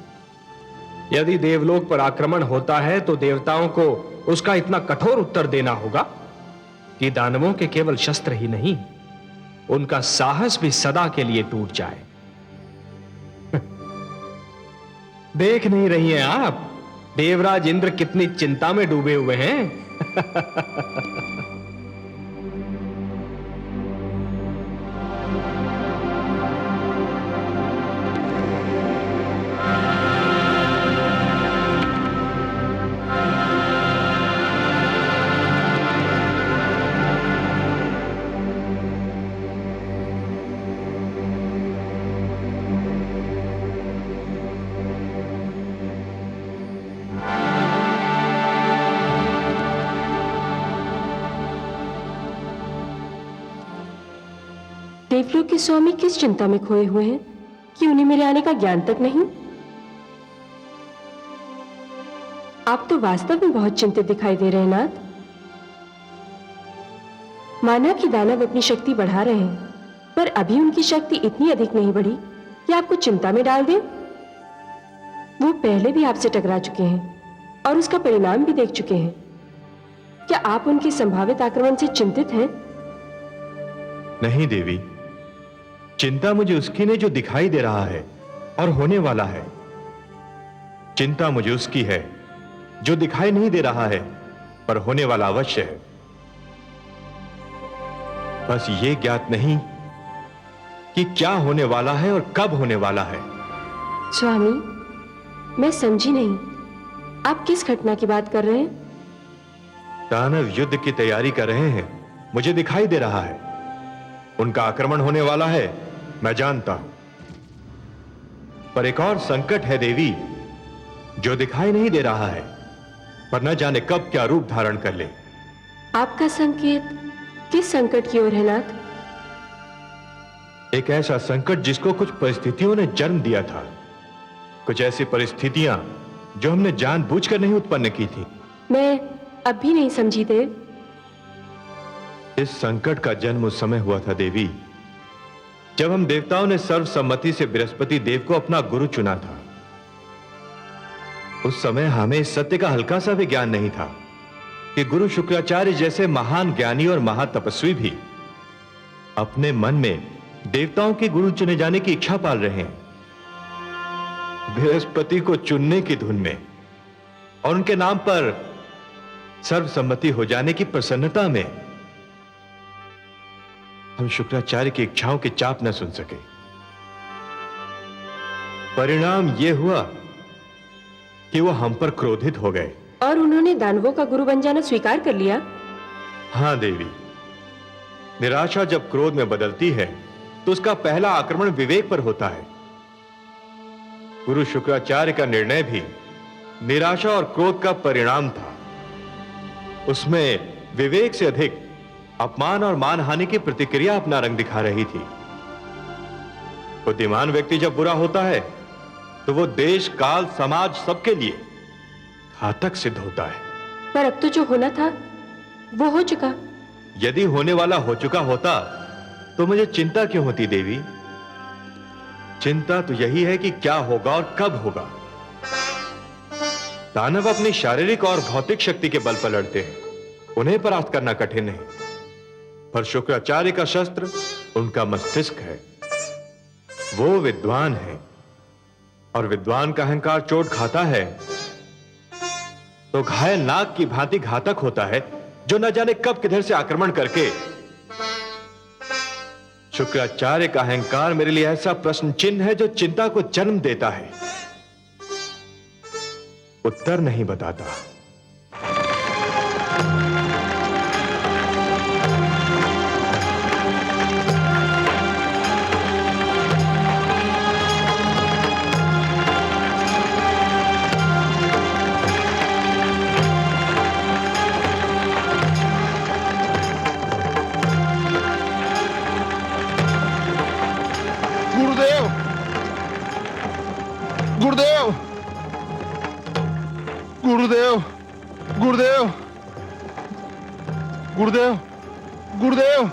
यदि देवलोक पर आक्रमण होता है तो देवताओं को उसका इतना कठोर उत्तर देना होगा कि दानवों के केवल शस्त्र ही नहीं, उनका साहस भी सदा के लिए टूट जाए। देख नहीं रही हैं आप देवराज इंद्र कितनी चिंता में डूबे हुए हैं? देवलोक के स्वामी किस चिंता में खोए हुए हैं कि उन्हें मेरे आने का ज्ञान तक नहीं? आप तो वास्तव में बहुत चिंतित दिखाई दे रहे हैं नाथ। माना कि दानव अपनी शक्ति बढ़ा रहे हैं, पर अभी उनकी शक्ति इतनी अधिक नहीं बढ़ी कि आपको चिंता में डाल दें। वो पहले भी आपसे टकरा चुके हैं और उसका परिणाम भी देख चुके हैं। क्या आप उनके संभावित आक्रमण से चिंतित हैं? नहीं देवी, चिंता मुझे उसकी नहीं जो दिखाई दे रहा है और होने वाला है। चिंता मुझे उसकी है जो दिखाई नहीं दे रहा है पर होने वाला अवश्य है। बस ये ज्ञात नहीं कि क्या होने वाला है और कब होने वाला है। स्वामी, मैं समझी नहीं, आप किस घटना की बात कर रहे हैं? दानव युद्ध की तैयारी कर रहे हैं, मुझे दिखाई दे रहा है। उनका आक्रमण होने वाला है, मैं जानता हूं। पर एक और संकट है देवी जो दिखाई नहीं दे रहा है, पर न जाने कब क्या रूप धारण कर ले। आपका संकेत किस संकट की ओर है नाथ? एक ऐसा संकट जिसको कुछ परिस्थितियों ने जन्म दिया था, कुछ ऐसी परिस्थितियां जो हमने जानबूझकर नहीं उत्पन्न की थी। मैं अब भी नहीं समझी देव। इस संकट का जन्म उस समय हुआ था देवी जब हम देवताओं ने सर्वसम्मति से बृहस्पति देव को अपना गुरु चुना था। उस समय हमें इस सत्य का हल्का सा भी ज्ञान नहीं था कि गुरु शुक्राचार्य जैसे महान ज्ञानी और महातपस्वी भी अपने मन में देवताओं के गुरु चुने जाने की इच्छा पाल रहे हैं। बृहस्पति को चुनने की धुन में और उनके नाम पर सर्वसम्मति हो जाने की प्रसन्नता में हम शुक्राचार्य की इच्छाओं के चाप न सुन सके। परिणाम यह हुआ कि वो हम पर क्रोधित हो गए और उन्होंने दानवों का गुरु बन जाना स्वीकार कर लिया। हां देवी, निराशा जब क्रोध में बदलती है तो उसका पहला आक्रमण विवेक पर होता है। गुरु शुक्राचार्य का निर्णय भी निराशा और क्रोध का परिणाम था। उसमें विवेक से अधिक अपमान और मानहानि की प्रतिक्रिया अपना रंग दिखा रही थी। बुद्धिमान व्यक्ति जब बुरा होता है तो वो देश, काल, समाज सबके लिए घातक सिद्ध होता है। पर अब तो जो होना था वो हो चुका। यदि होने वाला हो चुका होता तो मुझे चिंता क्यों होती देवी? चिंता तो यही है कि क्या होगा और कब होगा। दानव अपनी शारीरिक और भौतिक शक्ति के बल पर लड़ते हैं, उन्हें परास्त करना कठिन नहीं, पर शुक्राचार्य का शस्त्र उनका मस्तिष्क है। वो विद्वान है और विद्वान का अहंकार चोट खाता है तो घायल नाग की भांति घातक होता है, जो न जाने कब किधर से आक्रमण करके। शुक्राचार्य का अहंकार मेरे लिए ऐसा प्रश्न चिन्ह है जो चिंता को जन्म देता है, उत्तर नहीं बताता। गुरुदेव, गुरुदेव, गुरुदेव, गुरुदेव।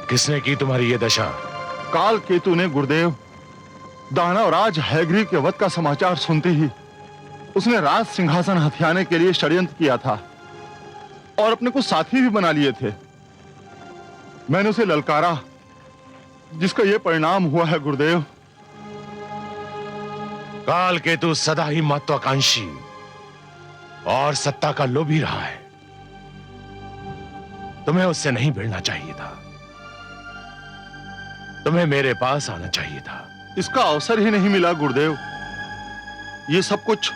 किसने की तुम्हारी ये दशा? काल केतु ने गुरुदेव। दानवराज हैग्रीव के वध का समाचार सुनते ही उसने राज सिंहासन हथियाने के लिए षड्यंत्र किया था और अपने को साथी भी बना लिए थे। मैंने उसे ललकारा, जिसका यह परिणाम हुआ है गुरुदेव। काल केतु सदा ही महत्वाकांक्षी और सत्ता का लोभी रहा है। तुम्हें उससे नहीं भिड़ना चाहिए था, तुम्हें मेरे पास आना चाहिए था। इसका अवसर ही नहीं मिला गुरुदेव। ये सब कुछ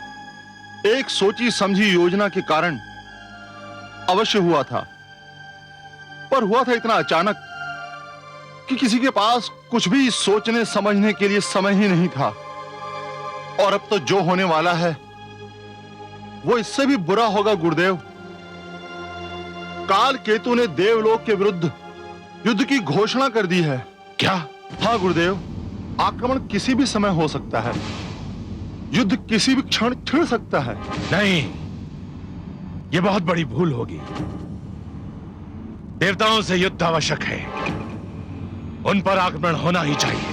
एक सोची समझी योजना के कारण अवश्य हुआ था, पर हुआ था इतना अचानक कि किसी के पास कुछ भी सोचने समझने के लिए समय ही नहीं था। और अब तो जो होने वाला है वो इससे भी बुरा होगा गुरुदेव। काल केतु ने देवलोक के विरुद्ध युद्ध की घोषणा कर दी है। क्या? हाँ गुरुदेव, आक्रमण किसी भी समय हो सकता है, युद्ध किसी भी क्षण छिड़ सकता है। नहीं, यह बहुत बड़ी भूल होगी। देवताओं से युद्ध आवश्यक है, उन पर आक्रमण होना ही चाहिए।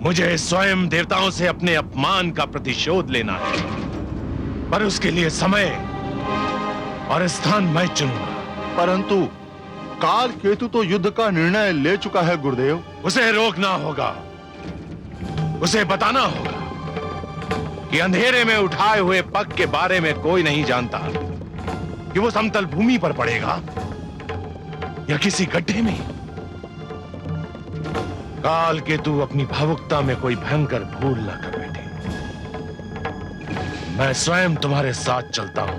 मुझे स्वयं देवताओं से अपने अपमान का प्रतिशोध लेना है, पर उसके लिए समय और स्थान मैं चुनूंगा। परंतु काल केतु तो युद्ध का निर्णय ले चुका है गुरुदेव। उसे रोकना होगा, उसे बताना होगा कि अंधेरे में उठाए हुए पग के बारे में कोई नहीं जानता कि वो समतल भूमि पर पड़ेगा या किसी गड्ढे में। काल केतु अपनी भावुकता में कोई भयंकर भूल न कर बैठे। मैं स्वयं तुम्हारे साथ चलता हूं।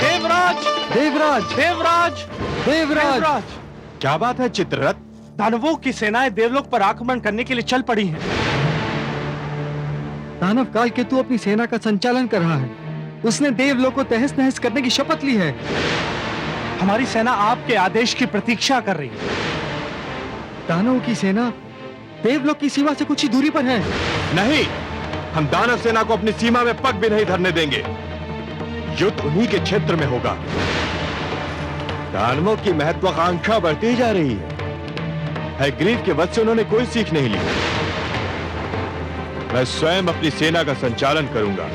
देवराज, देवराज, देवराज। क्या बात है चित्ररथ? दानवों की सेनाएं देवलोक पर आक्रमण करने के लिए चल पड़ी हैं। दानव काल केतु अपनी सेना का संचालन कर रहा है। उसने देवलोक को तहस नहस करने की शपथ ली है। हमारी सेना आपके आदेश की प्रतीक्षा कर रही है। दानवों की सेना देवलोक की सीमा से कुछ ही दूरी पर है। नहीं, हम दानव सेना को अपनी सीमा में पग भी नहीं धरने देंगे। युद्ध उन्हीं के क्षेत्र में होगा। दानवों की महत्वाकांक्षा बढ़ती जा रही है। हैग्रीव के वध से उन्होंने कोई सीख नहीं ली। मैं स्वयं अपनी सेना का संचालन करूंगा।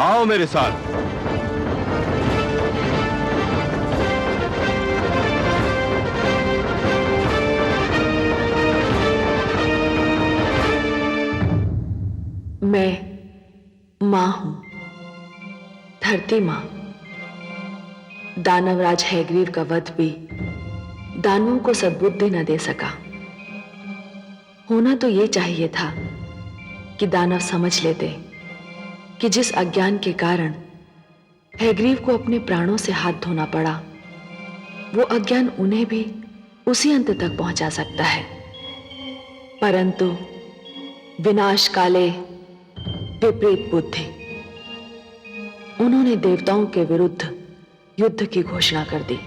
आओ मेरे साथ। मैं मां हूं, धरती मां। दानवराज हैग्रीव का वध भी दानवों को सद्बुद्धि न दे सका। होना तो ये चाहिए था कि दानव समझ लेते कि जिस अज्ञान के कारण हैग्रीव को अपने प्राणों से हाथ धोना पड़ा, वो अज्ञान उन्हें भी उसी अंत तक पहुंचा सकता है। परंतु विनाश काले विपरीत बुद्धि, उन्होंने देवताओं के विरुद्ध युद्ध की घोषणा कर दी।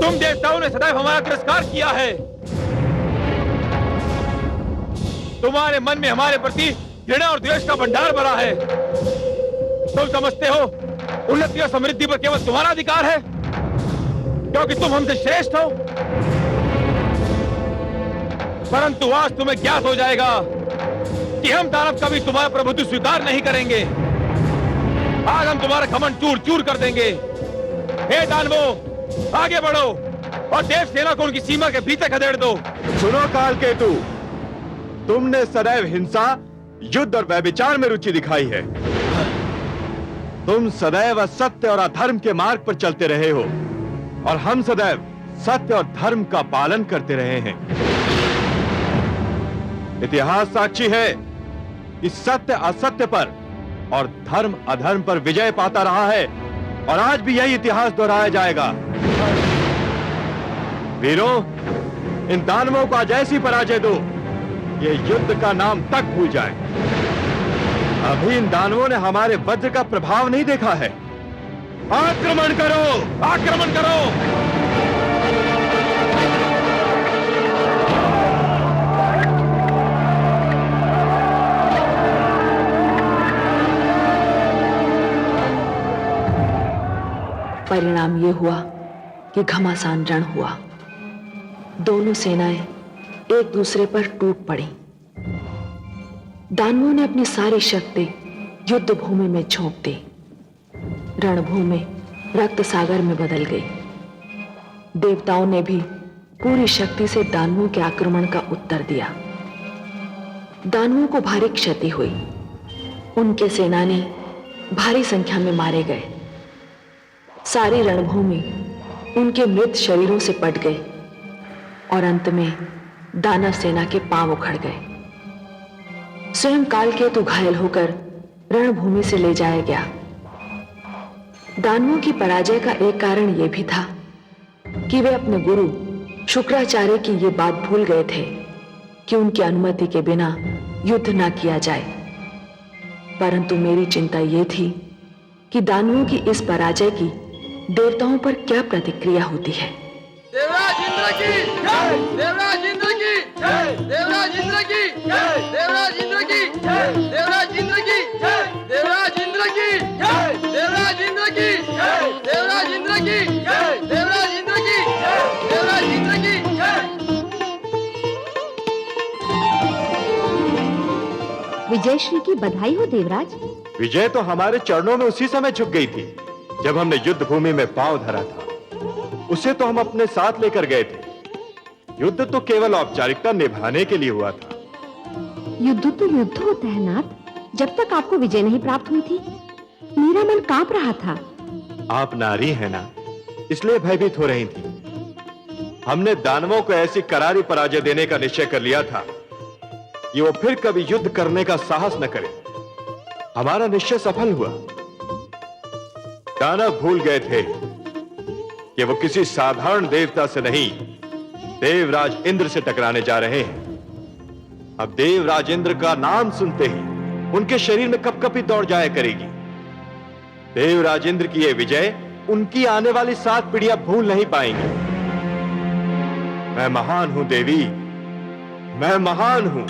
तुम देवताओं ने सदैव हमारा तिरस्कार किया है। तुम्हारे मन में हमारे प्रति घृणा और द्वेष का भंडार भरा है। तुम समझते हो उन्नति और समृद्धि पर केवल तुम्हारा अधिकार है, क्योंकि तुम हमसे श्रेष्ठ हो। परंतु आज तुम्हें ज्ञात हो जाएगा कि हम दानव कभी तुम्हारा प्रभुत्व स्वीकार नहीं करेंगे। आज हम तुम्हारा घमंड चूर चूर कर देंगे। हे दानवों, आगे बढ़ो और देव सेना को उनकी सीमा के भीतर खदेड़ दो। सुनो काल केतु, तुमने सदैव हिंसा, युद्ध और व्यभिचार में रुचि दिखाई है। तुम सदैव असत्य और अधर्म के मार्ग पर चलते रहे हो और हम सदैव सत्य और धर्म का पालन करते रहे हैं। इतिहास साक्षी है कि सत्य असत्य पर और धर्म अधर्म पर विजय पाता रहा है, और आज भी यही इतिहास दोहराया जाएगा। वीरों, इन दानवों को आज ऐसी पराजय दो, ये युद्ध का नाम तक भूल जाए। अभी इन दानवों ने हमारे वज्र का प्रभाव नहीं देखा है। आक्रमण करो, आक्रमण करो। परिणाम ये हुआ कि घमासान रण हुआ। दोनों सेनाएं एक दूसरे पर टूट पड़ी। दानवों ने अपनी सारी शक्ति युद्ध भूमि में झोंक दी। रणभूमि रक्त सागर में बदल गई। देवताओं ने भी पूरी शक्ति से दानवों के आक्रमण का उत्तर दिया। दानवों को भारी क्षति हुई। उनके सेनानी भारी संख्या में मारे गए। सारी रणभूमि उनके मृत शरीरों से पट गई और अंत में दानव सेना के पांव उखड़ गए। स्वयं कालकेतु घायल होकर रणभूमि से ले जाया गया। दानवों की पराजय का एक कारण यह भी था कि वे अपने गुरु शुक्राचार्य की ये बात भूल गए थे कि उनकी अनुमति के बिना युद्ध न किया जाए। परंतु मेरी चिंता यह थी कि दानवों की इस पराजय की देवताओं पर क्या प्रतिक्रिया होती है। देवराज इंद्र की जय, देवराज इंद्र की जय, देवराज इंद्र की जय, देवराज इंद्र की जय, देवराज इंद्र की जय, देवराज इंद्र की जय, देवराज इंद्र की जय, देवराज इंद्र की जय, देवराज इंद्र की जय, देवराज इंद्र की जय। विजयश्री की बधाई हो देवराज। विजय तो हमारे चरणों में उसी समय झुक गई थी जब हमने युद्ध भूमि में पांव धरा था। उसे तो हम अपने साथ लेकर गए थे। युद्ध तो केवल औपचारिकता निभाने के लिए हुआ था। युद्ध तो युद्ध होता है नाथ। जब तक आपको विजय नहीं प्राप्त हुई थी मेरा मन कांप रहा था। आप नारी हैं ना, इसलिए भयभीत हो रही थी। हमने दानवों को ऐसी करारी पराजय देने का निश्चय कर लिया था कि वो फिर कभी युद्ध करने का साहस न करें। हमारा निश्चय सफल हुआ। दानव भूल गए थे कि वो किसी साधारण देवता से नहीं, देवराज इंद्र से टकराने जा रहे हैं। अब देवराज इंद्र का नाम सुनते ही उनके शरीर में कपकपी दौड़ जाया करेगी। देवराज इंद्र की यह विजय उनकी आने वाली 7 पीढ़ियां भूल नहीं पाएंगी। मैं महान हूं देवी, मैं महान हूं।